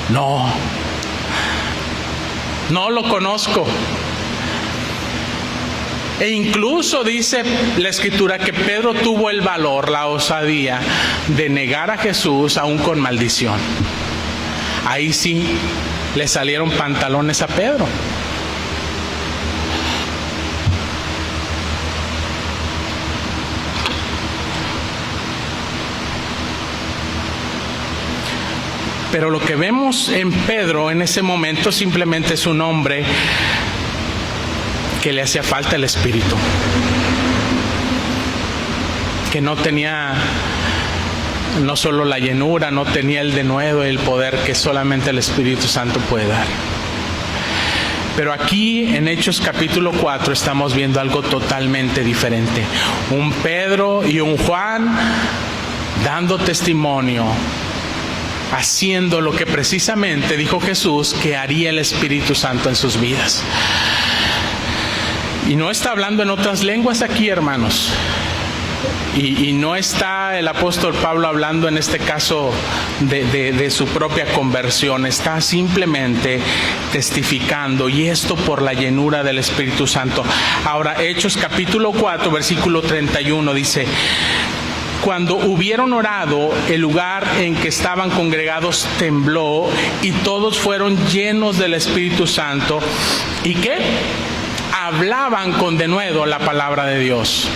No lo conozco. E incluso dice la Escritura que Pedro tuvo el valor, la osadía de negar a Jesús aún con maldición. Ahí sí le salieron pantalones a Pedro. Pero lo que vemos en Pedro en ese momento simplemente es un hombre que le hacía falta el Espíritu, que no tenía no solo la llenura, no tenía el denuedo y el poder que solamente el Espíritu Santo puede dar. Pero aquí en Hechos capítulo 4 estamos viendo algo totalmente diferente. Un Pedro y un Juan dando testimonio, haciendo lo que precisamente dijo Jesús que haría el Espíritu Santo en sus vidas. Y no está hablando en otras lenguas aquí, hermanos. Y no está el apóstol Pablo hablando en este caso de su propia conversión, está simplemente testificando, y esto por la llenura del Espíritu Santo. Ahora, Hechos capítulo 4, versículo 31 dice: cuando hubieron orado, el lugar en que estaban congregados tembló, y todos fueron llenos del Espíritu Santo. ¿Y qué? Hablaban con denuedo la palabra de Dios.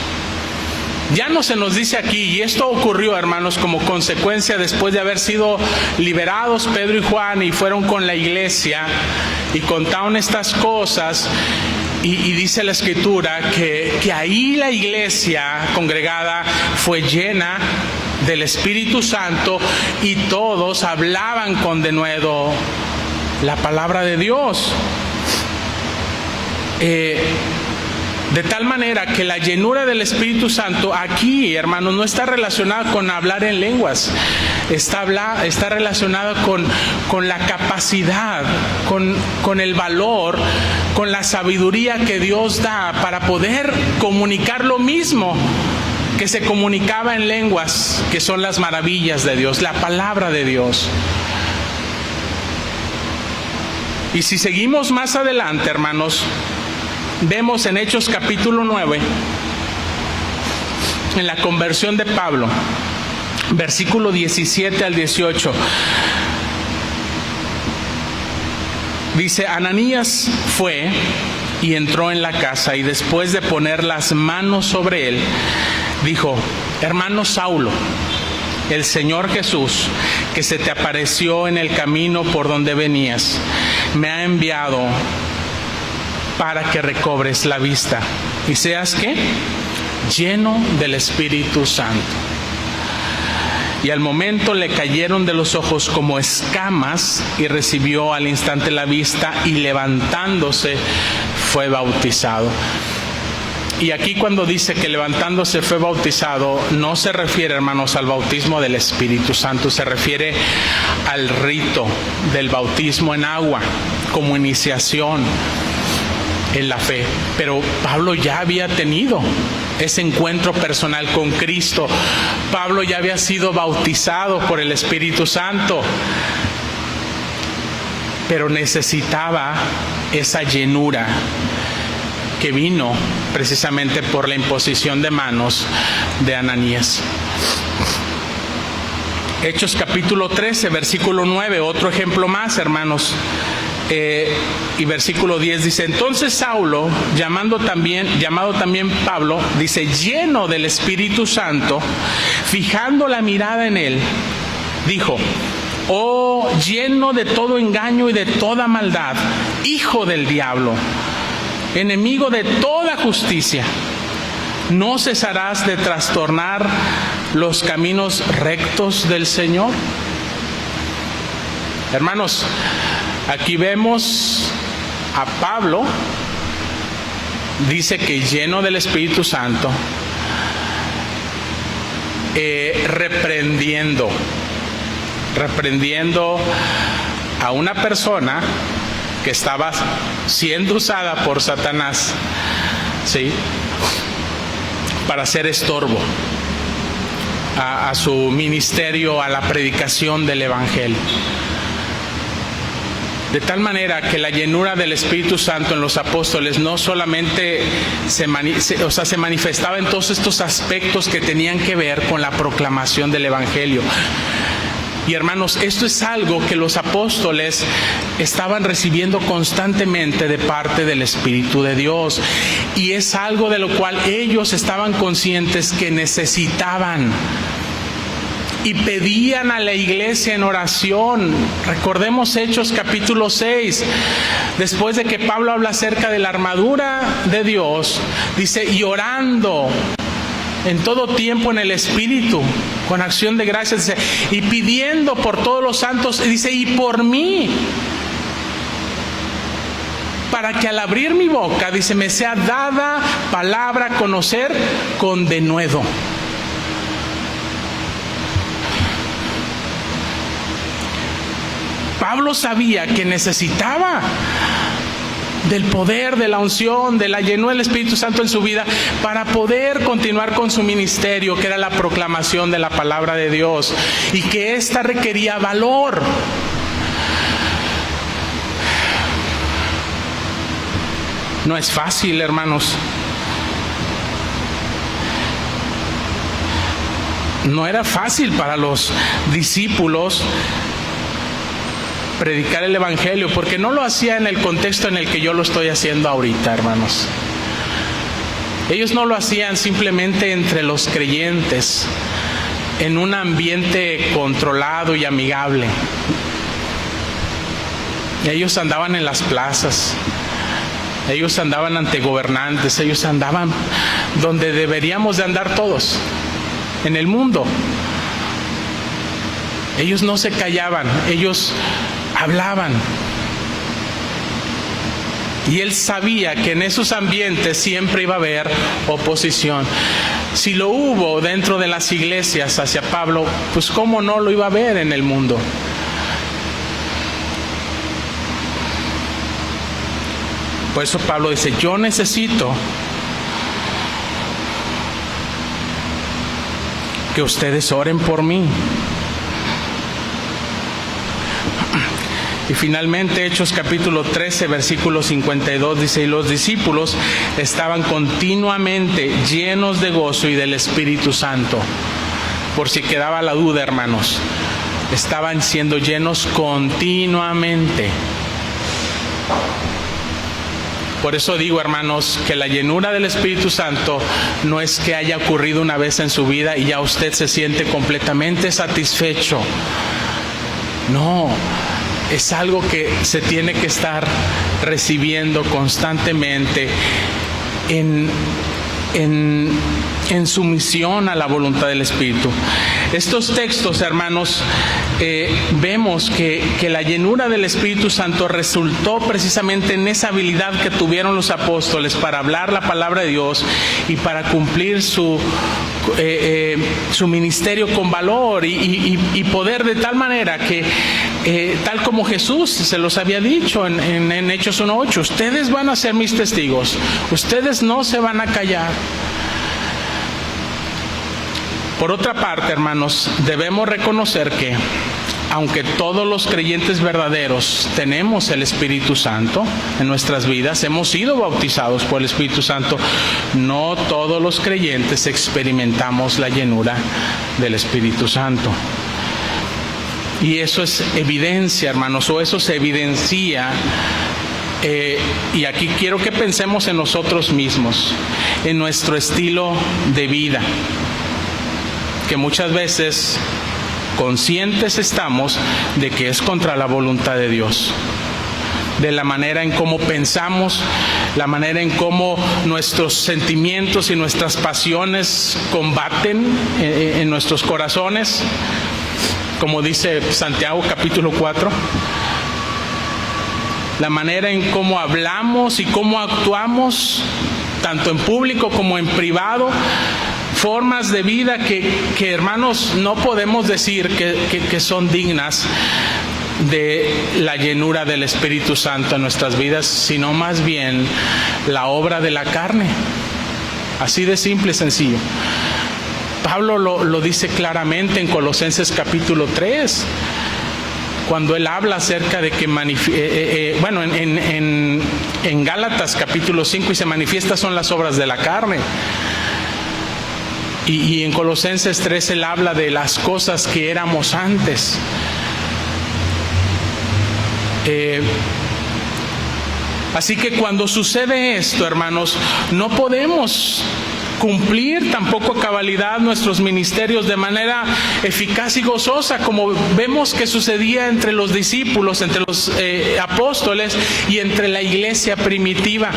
Ya no se nos dice aquí, y esto ocurrió, hermanos, como consecuencia después de haber sido liberados Pedro y Juan y fueron con la iglesia y contaron estas cosas, y dice la Escritura que ahí la iglesia congregada fue llena del Espíritu Santo y todos hablaban con denuedo la palabra de Dios. De tal manera que la llenura del Espíritu Santo aquí, hermanos, no está relacionada con hablar en lenguas, está relacionada con la capacidad, con el valor, con la sabiduría que Dios da para poder comunicar lo mismo que se comunicaba en lenguas, que son las maravillas de Dios, la palabra de Dios. Y si seguimos más adelante, hermanos, vemos en Hechos capítulo 9, en la conversión de Pablo, versículo 17 al 18, dice: Ananías fue y entró en la casa, y después de poner las manos sobre él, dijo: hermano Saulo, el Señor Jesús, que se te apareció en el camino por donde venías, me ha enviado para que recobres la vista y seas, ¿qué? Lleno del Espíritu Santo. Y al momento le cayeron de los ojos como escamas, y recibió al instante la vista, y levantándose fue bautizado. Y aquí cuando dice que levantándose fue bautizado, no se refiere, hermanos, al bautismo del Espíritu Santo, se refiere al rito del bautismo en agua, como iniciación en la fe. Pero Pablo ya había tenido ese encuentro personal con Cristo. Pablo ya había sido bautizado por el Espíritu Santo, pero necesitaba esa llenura que vino precisamente por la imposición de manos de Ananías. Hechos capítulo 13, versículo 9, otro ejemplo más, hermanos. Y versículo 10 dice: entonces Saulo, llamado también Pablo, dice, lleno del Espíritu Santo, fijando la mirada en él, dijo: oh, lleno de todo engaño y de toda maldad, hijo del diablo, enemigo de toda justicia, ¿no cesarás de trastornar los caminos rectos del Señor? Hermanos, aquí vemos a Pablo, dice que lleno del Espíritu Santo, reprendiendo a una persona que estaba siendo usada por Satanás, ¿sí?, para hacer estorbo a su ministerio, a la predicación del Evangelio. De tal manera que la llenura del Espíritu Santo en los apóstoles no solamente se manifestaba en todos estos aspectos que tenían que ver con la proclamación del Evangelio. Y hermanos, esto es algo que los apóstoles estaban recibiendo constantemente de parte del Espíritu de Dios. Y es algo de lo cual ellos estaban conscientes que necesitaban. y pedían a la iglesia en oración. Recordemos Hechos capítulo 6, después de que Pablo habla acerca de la armadura de Dios, dice, y orando en todo tiempo en el Espíritu, con acción de gracias, dice, y pidiendo por todos los santos, dice, y por mí, para que al abrir mi boca, dice, me sea dada palabra a conocer con denuedo. Pablo sabía que necesitaba del poder, de la unción, de la llenura del Espíritu Santo en su vida para poder continuar con su ministerio, que era la proclamación de la palabra de Dios, y que ésta requería valor. No es fácil, hermanos. No era fácil para los discípulos predicar el Evangelio, porque no lo hacía en el contexto en el que yo lo estoy haciendo ahorita, hermanos. Ellos no lo hacían simplemente entre los creyentes, en un ambiente controlado y amigable. Ellos andaban en las plazas, ellos andaban ante gobernantes, ellos andaban donde deberíamos de andar todos, en el mundo. Ellos no se callaban, ellos hablaban. Y él sabía que en esos ambientes siempre iba a haber oposición. Si lo hubo dentro de las iglesias hacia Pablo, pues cómo no lo iba a haber en el mundo. Por eso Pablo dice, yo necesito que ustedes oren por mí. Y finalmente Hechos capítulo 13 versículo 52 dice, y los discípulos estaban continuamente llenos de gozo y del Espíritu Santo. Por si quedaba la duda, hermanos, estaban siendo llenos continuamente. Por eso digo, hermanos, que la llenura del Espíritu Santo no es que haya ocurrido una vez en su vida y ya usted se siente completamente satisfecho. No, es algo que se tiene que estar recibiendo constantemente en sumisión a la voluntad del Espíritu. Estos textos, hermanos, vemos que la llenura del Espíritu Santo resultó precisamente en esa habilidad que tuvieron los apóstoles para hablar la palabra de Dios y para cumplir su ministerio con valor y poder, de tal manera que tal como Jesús se los había dicho en Hechos 1:8, ustedes van a ser mis testigos, ustedes no se van a callar. Por otra parte, hermanos, debemos reconocer que aunque todos los creyentes verdaderos tenemos el Espíritu Santo en nuestras vidas, hemos sido bautizados por el Espíritu Santo, no todos los creyentes experimentamos la llenura del Espíritu Santo. Y eso es evidencia, hermanos, o eso se evidencia. Y aquí quiero que pensemos en nosotros mismos, en nuestro estilo de vida, que muchas veces conscientes estamos de que es contra la voluntad de Dios, de la manera en cómo pensamos, la manera en cómo nuestros sentimientos y nuestras pasiones combaten en nuestros corazones, como dice Santiago capítulo 4, la manera en cómo hablamos y cómo actuamos, tanto en público como en privado, formas de vida que hermanos, no podemos decir que son dignas de la llenura del Espíritu Santo en nuestras vidas, sino más bien la obra de la carne. Así de simple y sencillo. Pablo lo dice claramente en Colosenses capítulo 3, cuando él habla acerca de que en Gálatas capítulo 5 y se manifiestan son las obras de la carne. Y en Colosenses 3 él habla de las cosas que éramos antes. Así que cuando sucede esto, hermanos, no podemos cumplir tampoco a cabalidad nuestros ministerios de manera eficaz y gozosa, como vemos que sucedía entre los discípulos, entre los apóstoles y entre la iglesia primitiva.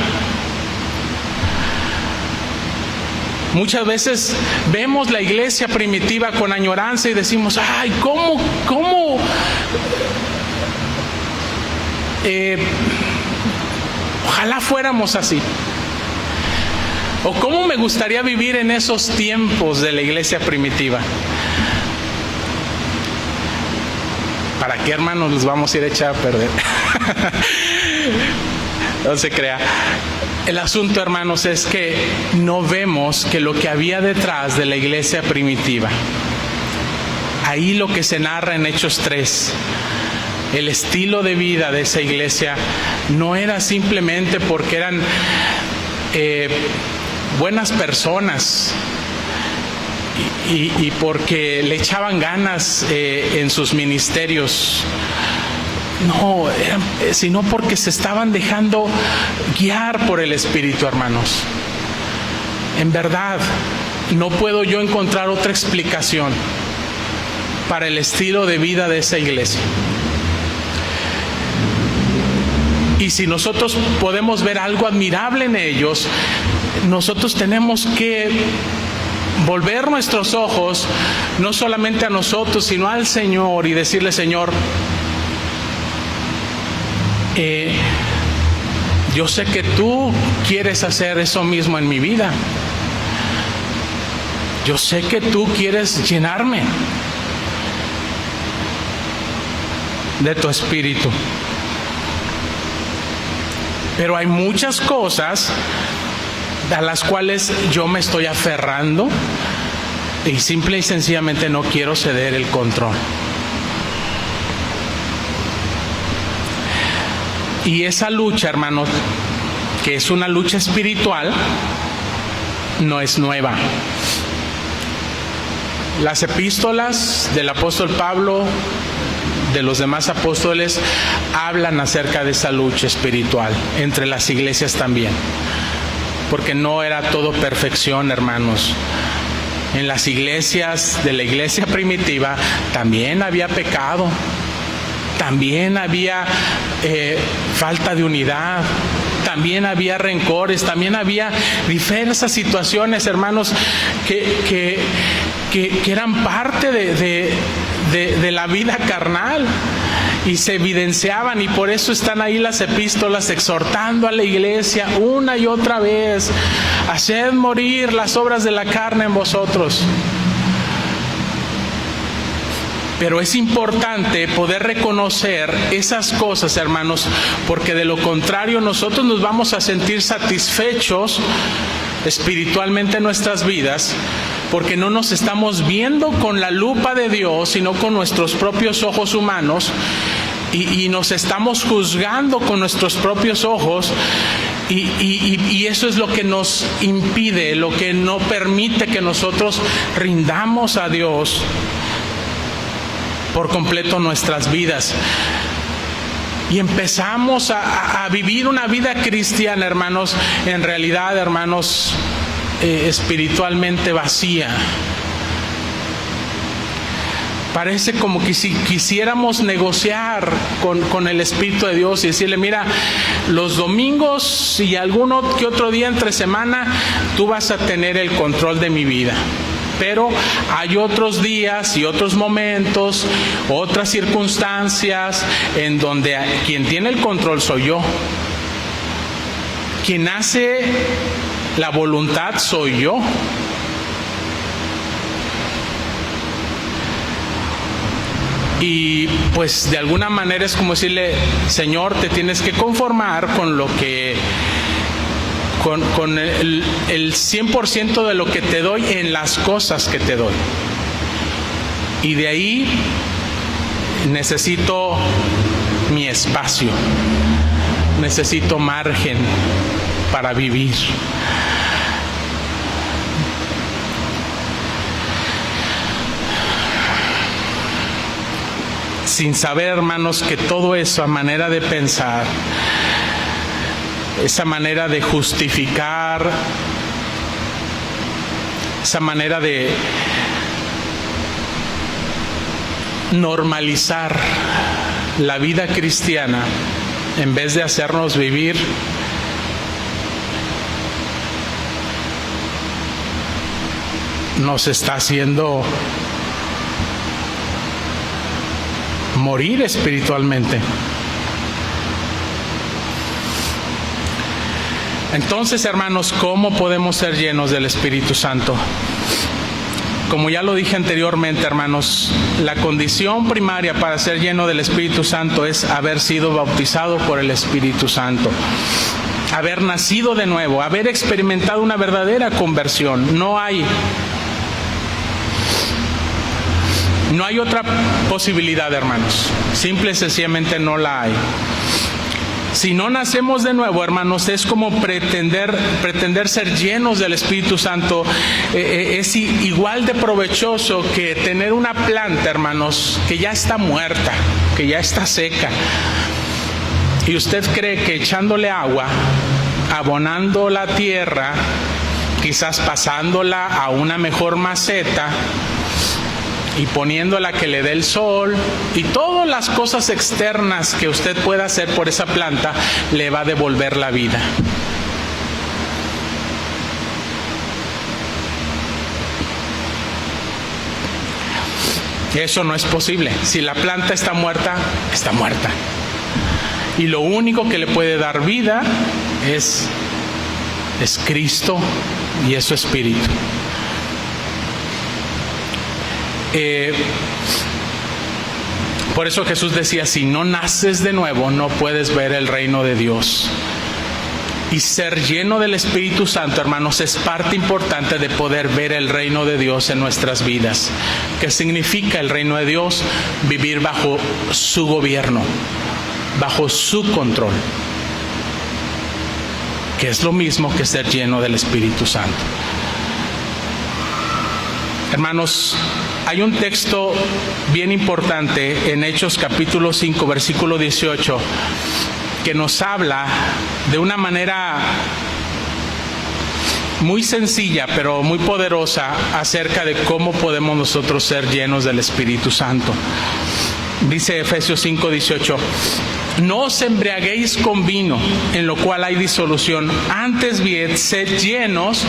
Muchas veces vemos la iglesia primitiva con añoranza y decimos, ay, ¿cómo? Ojalá fuéramos así. O cómo me gustaría vivir en esos tiempos de la iglesia primitiva. ¿Para qué, hermanos, los vamos a ir a echar a perder? No se crea. El asunto, hermanos, es que no vemos que lo que había detrás de la iglesia primitiva, ahí lo que se narra en Hechos 3, el estilo de vida de esa iglesia no era simplemente porque eran buenas personas y porque le echaban ganas en sus ministerios. No, sino porque se estaban dejando guiar por el Espíritu, hermanos. En verdad, no puedo yo encontrar otra explicación para el estilo de vida de esa iglesia. Y si nosotros podemos ver algo admirable en ellos, nosotros tenemos que volver nuestros ojos no solamente a nosotros, sino al Señor y decirle, Señor, yo sé que tú quieres hacer eso mismo en mi vida. Yo sé que tú quieres llenarme de tu Espíritu. Pero hay muchas cosas a las cuales yo me estoy aferrando y simple y sencillamente no quiero ceder el control. Y esa lucha, hermanos, que es una lucha espiritual, no es nueva. Las epístolas del apóstol Pablo, de los demás apóstoles, hablan acerca de esa lucha espiritual, entre las iglesias también. Porque no era todo perfección, hermanos. En las iglesias de la iglesia primitiva también había pecado. También había falta de unidad, también había rencores, también había diversas situaciones, hermanos, que eran parte de la vida carnal y se evidenciaban, y por eso están ahí las epístolas exhortando a la iglesia una y otra vez: haced morir las obras de la carne en vosotros. Pero es importante poder reconocer esas cosas, hermanos, porque de lo contrario nosotros nos vamos a sentir satisfechos espiritualmente en nuestras vidas, porque no nos estamos viendo con la lupa de Dios, sino con nuestros propios ojos humanos, y nos estamos juzgando con nuestros propios ojos, y eso es lo que nos impide, lo que no permite que nosotros rindamos a Dios por completo nuestras vidas. Y empezamos a vivir una vida cristiana, hermanos, en realidad, hermanos, espiritualmente vacía. Parece como que si quisiéramos negociar con el Espíritu de Dios y decirle: mira, los domingos y alguno que otro día entre semana tú vas a tener el control de mi vida. Pero hay otros días y otros momentos, otras circunstancias en donde quien tiene el control soy yo. Quien hace la voluntad soy yo. Y pues de alguna manera es como decirle: Señor, te tienes que conformar con lo que... Con el 100% de lo que te doy en las cosas que te doy. Y de ahí necesito mi espacio, necesito margen para vivir. Sin saber, hermanos, que todo eso, a manera de pensar, esa manera de justificar esa manera de normalizar la vida cristiana en vez de hacernos vivir nos está haciendo morir espiritualmente. Entonces, hermanos, ¿cómo podemos ser llenos del Espíritu Santo? Como ya lo dije anteriormente, hermanos, la condición primaria para ser lleno del Espíritu Santo es haber sido bautizado por el Espíritu Santo, haber nacido de nuevo, haber experimentado una verdadera conversión. No hay otra posibilidad, hermanos. Simple y sencillamente no la hay. Si no nacemos de nuevo, hermanos, es como pretender ser llenos del Espíritu Santo. Es igual de provechoso que tener una planta, hermanos, que ya está muerta, que ya está seca. Y usted cree que echándole agua, abonando la tierra, quizás pasándola a una mejor maceta y poniéndola que le dé el sol y todas las cosas externas que usted pueda hacer por esa planta, le va a devolver la vida. Eso no es posible. Si la planta está muerta, está muerta. Y lo único que le puede dar vida es Cristo y es su Espíritu. Por eso Jesús decía, si no naces de nuevo, no puedes ver el reino de Dios. Y ser lleno del Espíritu Santo, hermanos, es parte importante de poder ver el reino de Dios en nuestras vidas. ¿Qué significa el reino de Dios? Vivir bajo su gobierno, bajo su control, que es lo mismo que ser lleno del Espíritu Santo. Hermanos, hay un texto bien importante en Hechos capítulo 5, versículo 18, que nos habla de una manera muy sencilla, pero muy poderosa, acerca de cómo podemos nosotros ser llenos del Espíritu Santo. Dice Efesios 5, 18, no os embriaguéis con vino, en lo cual hay disolución, antes bien, sed llenos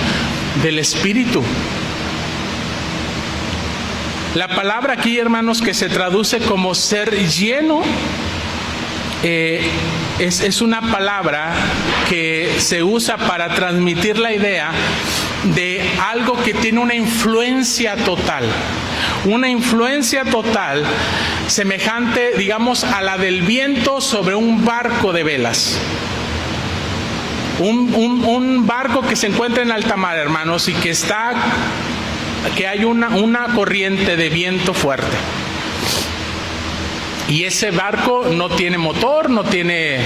del Espíritu. La palabra aquí, hermanos, que se traduce como ser lleno, es una palabra que se usa para transmitir la idea de algo que tiene una influencia total semejante, digamos, a la del viento sobre un barco de velas. Un barco que se encuentra en alta mar, hermanos, y que hay una corriente de viento fuerte. Y ese barco no tiene motor, no tiene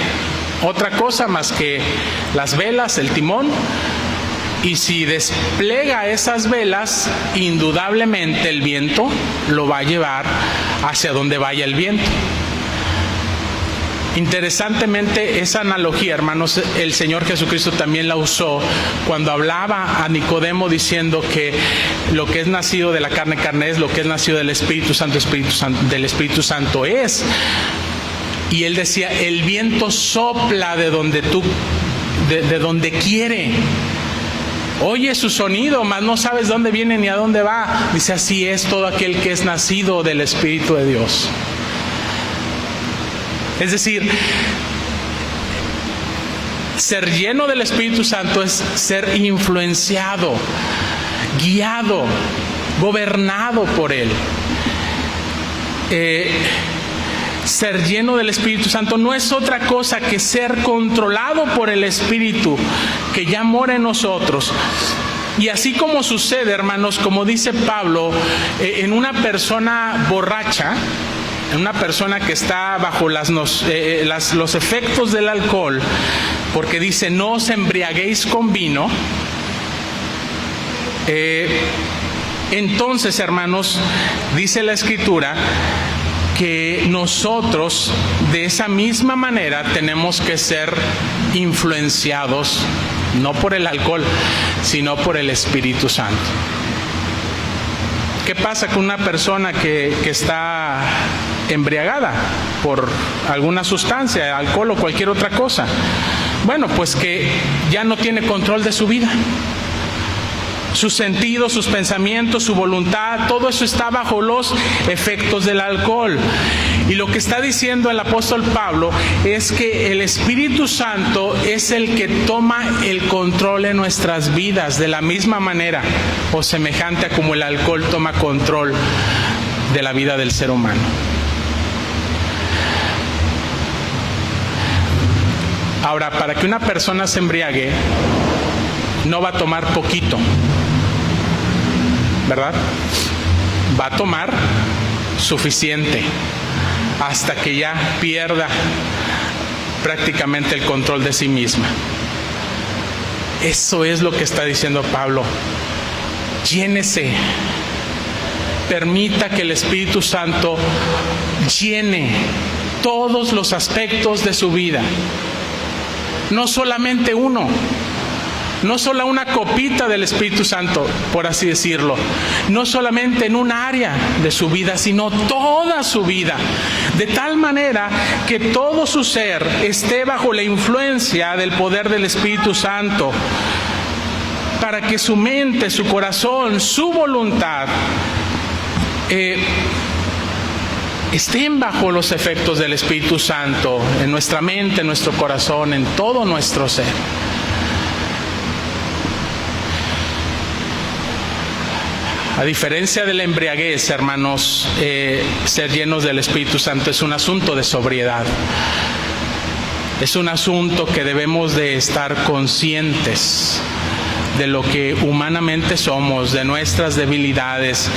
otra cosa más que las velas, el timón. Y si despliega esas velas, indudablemente el viento lo va a llevar hacia donde vaya el viento. Interesantemente, esa analogía, hermanos, el Señor Jesucristo también la usó cuando hablaba a Nicodemo diciendo que lo que es nacido de la carne, carne es, lo que es nacido del Espíritu Santo, del Espíritu Santo es. Y él decía, el viento sopla de donde quiere. Oye su sonido, mas no sabes dónde viene ni a dónde va. Dice, así es todo aquel que es nacido del Espíritu de Dios. Es decir, ser lleno del Espíritu Santo es ser influenciado, guiado, gobernado por Él. Ser lleno del Espíritu Santo no es otra cosa que ser controlado por el Espíritu que ya mora en nosotros. Y así como sucede, hermanos, como dice Pablo, en una persona borracha, en una persona que está bajo los efectos del alcohol, porque dice, no os embriaguéis con vino, entonces, hermanos, dice la Escritura que nosotros de esa misma manera tenemos que ser influenciados, no por el alcohol, sino por el Espíritu Santo. ¿Qué pasa con una persona que está embriagada por alguna sustancia, alcohol o cualquier otra cosa? Bueno, pues que ya no tiene control de su vida. Sus sentidos, sus pensamientos, su voluntad, todo eso está bajo los efectos del alcohol. Y lo que está diciendo el apóstol Pablo es que el Espíritu Santo es el que toma el control en nuestras vidas, de la misma manera o semejante a como el alcohol toma control de la vida del ser humano. Ahora, para que una persona se embriague, no va a tomar poquito, ¿verdad? Va a tomar suficiente hasta que ya pierda prácticamente el control de sí misma. Eso es lo que está diciendo Pablo. Llénese. Permita que el Espíritu Santo llene todos los aspectos de su vida. No solamente uno. No solo una copita del Espíritu Santo, por así decirlo. No solamente en un área de su vida, sino toda su vida. De tal manera que todo su ser esté bajo la influencia del poder del Espíritu Santo. Para que su mente, su corazón, su voluntad estén bajo los efectos del Espíritu Santo. En nuestra mente, en nuestro corazón, en todo nuestro ser. A diferencia de la embriaguez, hermanos, ser llenos del Espíritu Santo es un asunto de sobriedad. Es un asunto que debemos de estar conscientes de lo que humanamente somos, de nuestras debilidades,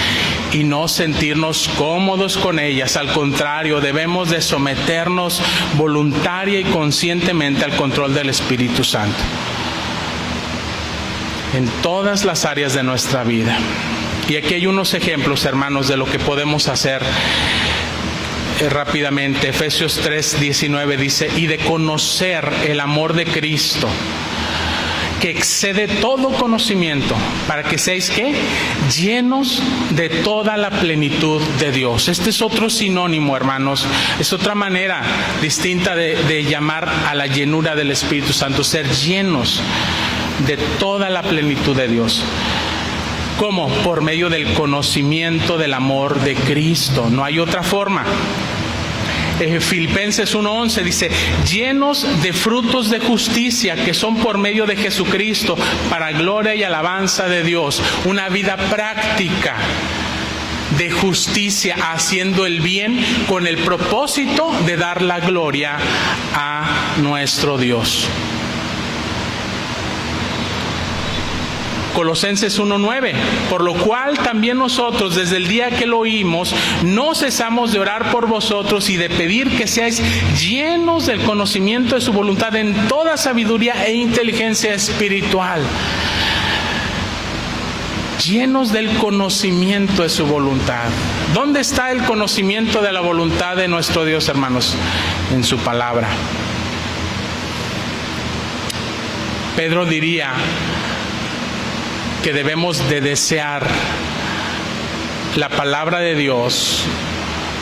y no sentirnos cómodos con ellas. Al contrario, debemos de someternos voluntaria y conscientemente al control del Espíritu Santo en todas las áreas de nuestra vida. Y aquí hay unos ejemplos, hermanos, de lo que podemos hacer rápidamente. Efesios 3:19 dice: y de conocer el amor de Cristo, que excede todo conocimiento, para que seáis, ¿qué? Llenos de toda la plenitud de Dios. Este es otro sinónimo, hermanos, es otra manera distinta de llamar a la llenura del Espíritu Santo, ser llenos de toda la plenitud de Dios. ¿Cómo? Por medio del conocimiento del amor de Cristo. No hay otra forma. Filipenses 1:11 dice: llenos de frutos de justicia que son por medio de Jesucristo, para gloria y alabanza de Dios. Una vida práctica de justicia, haciendo el bien con el propósito de dar la gloria a nuestro Dios. Colosenses 1:9, por lo cual también nosotros, desde el día que lo oímos, no cesamos de orar por vosotros y de pedir que seáis llenos del conocimiento de su voluntad en toda sabiduría e inteligencia espiritual. Llenos del conocimiento de su voluntad. ¿Dónde está el conocimiento de la voluntad de nuestro Dios, hermanos? En su palabra. Pedro diría que debemos de desear la palabra de Dios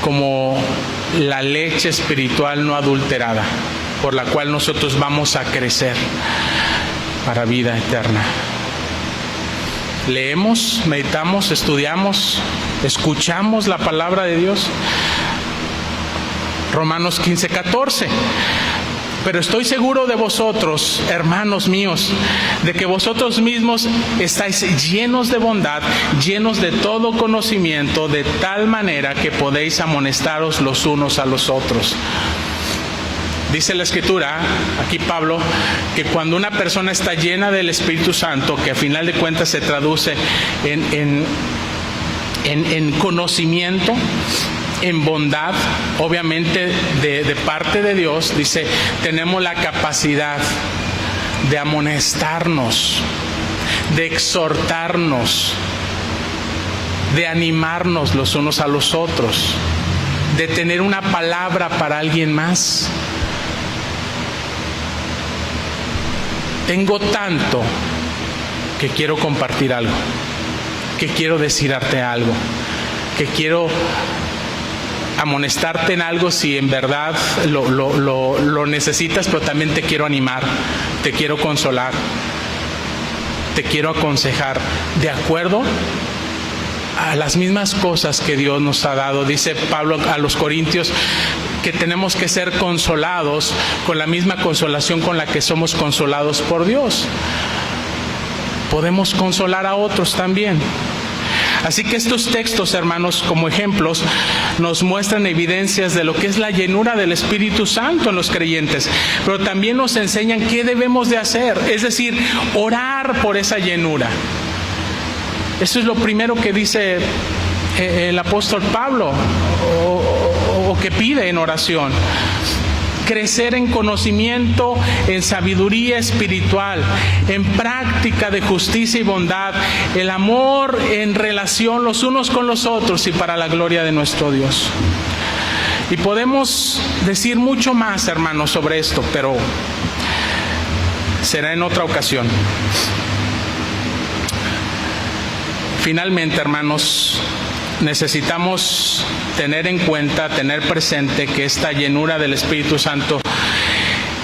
como la leche espiritual no adulterada, por la cual nosotros vamos a crecer para vida eterna. Leemos, meditamos, estudiamos, escuchamos la palabra de Dios. Romanos 15:14. Pero estoy seguro de vosotros, hermanos míos, de que vosotros mismos estáis llenos de bondad, llenos de todo conocimiento, de tal manera que podéis amonestaros los unos a los otros. Dice la Escritura, aquí Pablo, que cuando una persona está llena del Espíritu Santo, que a final de cuentas se traduce en conocimiento, en bondad, obviamente de parte de Dios, dice, tenemos la capacidad de amonestarnos, de exhortarnos, de animarnos los unos a los otros, de tener una palabra para alguien más. Tengo tanto que quiero compartir algo. que quiero decirte algo, que quiero amonestarte en algo si en verdad lo necesitas, pero también te quiero animar, te quiero consolar, te quiero aconsejar de acuerdo a las mismas cosas que Dios nos ha dado. Dice Pablo a los Corintios que tenemos que ser consolados con la misma consolación con la que somos consolados por Dios. Podemos consolar a otros también. Así que estos textos, hermanos, como ejemplos, nos muestran evidencias de lo que es la llenura del Espíritu Santo en los creyentes, pero también nos enseñan qué debemos de hacer, es decir, orar por esa llenura. Eso es lo primero que dice el apóstol Pablo, o que pide en oración. Crecer en conocimiento, en sabiduría espiritual, en práctica de justicia y bondad, el amor en relación los unos con los otros y para la gloria de nuestro Dios. Y podemos decir mucho más, hermanos, sobre esto, pero será en otra ocasión. Finalmente, hermanos, necesitamos tener en cuenta, tener presente que esta llenura del Espíritu Santo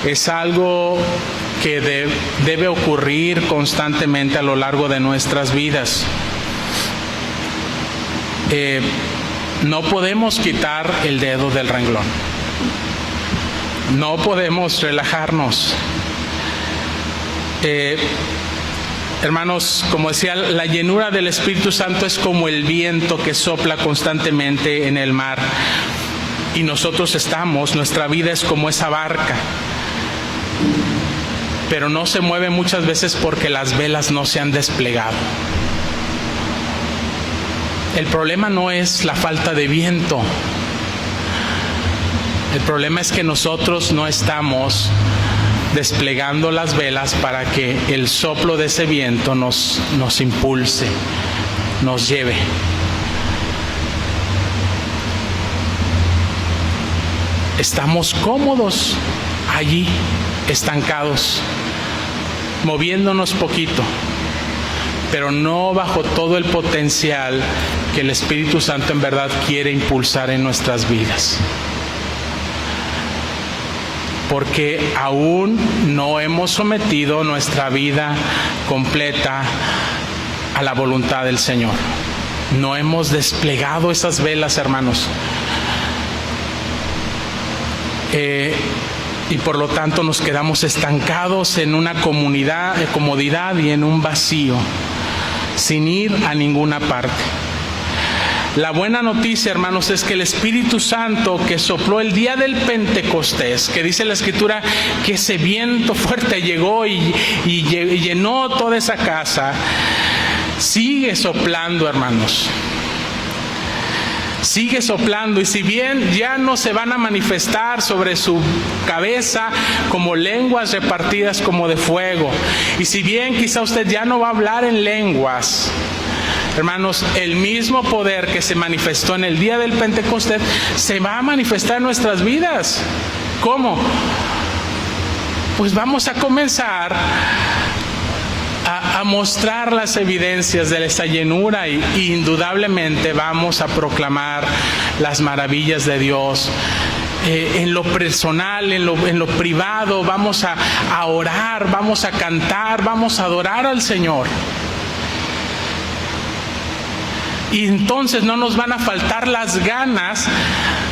es algo que debe ocurrir constantemente a lo largo de nuestras vidas. No podemos quitar el dedo del renglón. No podemos relajarnos. Hermanos, como decía, la llenura del Espíritu Santo es como el viento que sopla constantemente en el mar. Y nuestra vida es como esa barca. Pero no se mueve muchas veces porque las velas no se han desplegado. El problema no es la falta de viento. El problema es que nosotros no estamos desplegando las velas para que el soplo de ese viento nos impulse, nos lleve. Estamos cómodos allí, estancados, moviéndonos poquito, pero no bajo todo el potencial que el Espíritu Santo en verdad quiere impulsar en nuestras vidas. Porque aún no hemos sometido nuestra vida completa a la voluntad del Señor. No hemos desplegado esas velas, hermanos. Y por lo tanto nos quedamos estancados en una comodidad y en un vacío, sin ir a ninguna parte. La buena noticia, hermanos, es que el Espíritu Santo que sopló el día del Pentecostés, que dice la Escritura que ese viento fuerte llegó y llenó toda esa casa, sigue soplando, hermanos. Sigue soplando, y si bien ya no se van a manifestar sobre su cabeza como lenguas repartidas como de fuego, y si bien quizá usted ya no va a hablar en lenguas, hermanos, el mismo poder que se manifestó en el día del Pentecostés se va a manifestar en nuestras vidas. ¿Cómo? Pues vamos a comenzar a mostrar las evidencias de esa llenura y indudablemente vamos a proclamar las maravillas de Dios. En lo personal, en lo privado, vamos a orar, vamos a cantar, vamos a adorar al Señor. Y entonces no nos van a faltar las ganas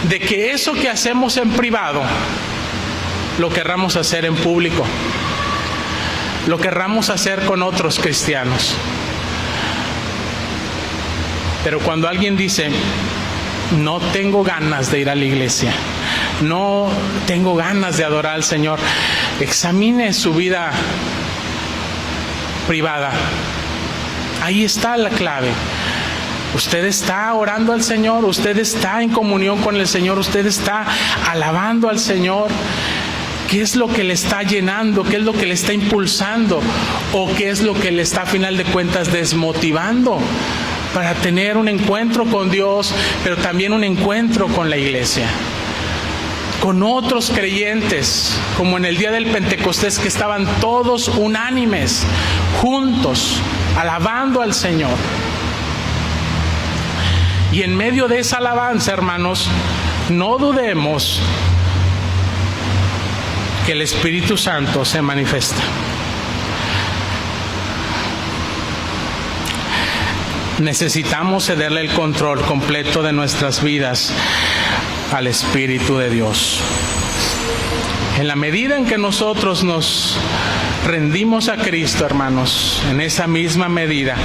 de que eso que hacemos en privado lo querramos hacer en público, lo querramos hacer con otros cristianos. Pero cuando alguien dice, no tengo ganas de ir a la iglesia, no tengo ganas de adorar al Señor, examine su vida privada. Ahí está la clave. Usted está orando al Señor, usted está en comunión con el Señor, usted está alabando al Señor. ¿Qué es lo que le está llenando? ¿Qué es lo que le está impulsando? ¿O qué es lo que le está a final de cuentas desmotivando para tener un encuentro con Dios, pero también un encuentro con la iglesia, con otros creyentes, como en el día del Pentecostés, que estaban todos unánimes, juntos, alabando al Señor? Y en medio de esa alabanza, hermanos, no dudemos que el Espíritu Santo se manifiesta. Necesitamos cederle el control completo de nuestras vidas al Espíritu de Dios. En la medida en que nosotros nos rendimos a Cristo, hermanos, en esa misma medida,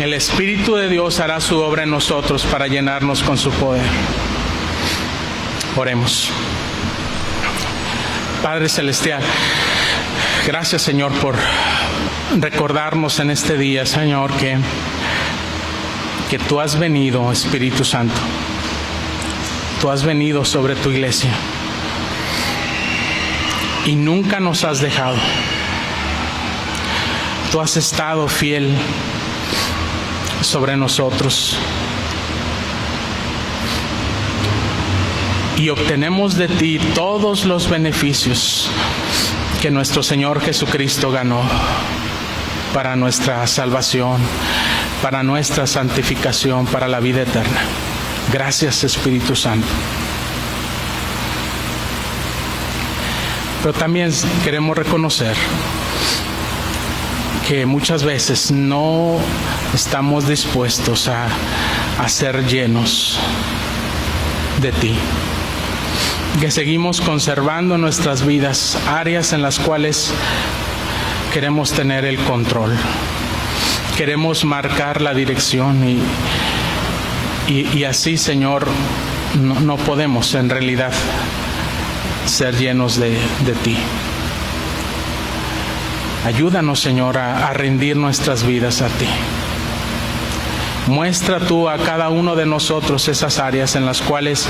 el Espíritu de Dios hará su obra en nosotros para llenarnos con su poder. Oremos. Padre Celestial, gracias, Señor, por recordarnos en este día, Señor, que tú has venido, Espíritu Santo. Tú has venido sobre tu iglesia y nunca nos has dejado. Tú has estado fiel sobre nosotros y obtenemos de ti todos los beneficios que nuestro Señor Jesucristo ganó para nuestra salvación, para nuestra santificación, para la vida eterna. Gracias, Espíritu Santo. Pero también queremos reconocer que muchas veces no estamos dispuestos a ser llenos de ti. Que seguimos conservando en nuestras vidas áreas en las cuales queremos tener el control. Queremos marcar la dirección y así, Señor, no podemos en realidad ser llenos de ti. Ayúdanos, Señor, a rendir nuestras vidas a ti. Muestra tú a cada uno de nosotros esas áreas en las cuales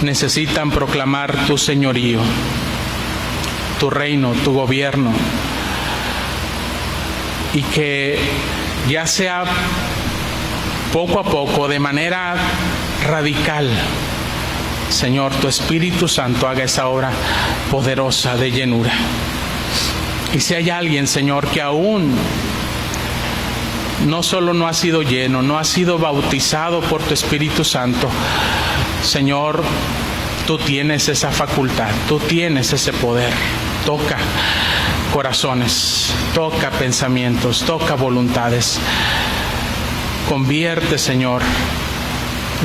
necesitan proclamar tu señorío, tu reino, tu gobierno, y que ya sea poco a poco, de manera radical, Señor, tu Espíritu Santo haga esa obra poderosa de llenura. Y si hay alguien, Señor, que aún no solo no ha sido lleno, no ha sido bautizado por tu Espíritu Santo, Señor, tú tienes esa facultad, tú tienes ese poder. Toca corazones, toca pensamientos, toca voluntades. Convierte, Señor,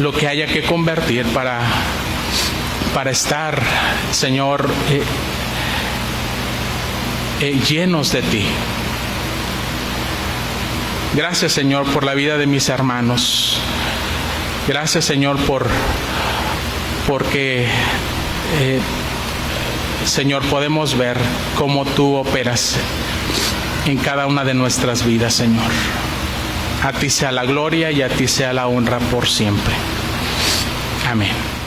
lo que haya que convertir para estar, Señor, llenos de ti. Gracias, Señor, por la vida de mis hermanos. Gracias, Señor, porque Señor, podemos ver cómo tú operas en cada una de nuestras vidas, Señor. A ti sea la gloria y a ti sea la honra por siempre. Amén.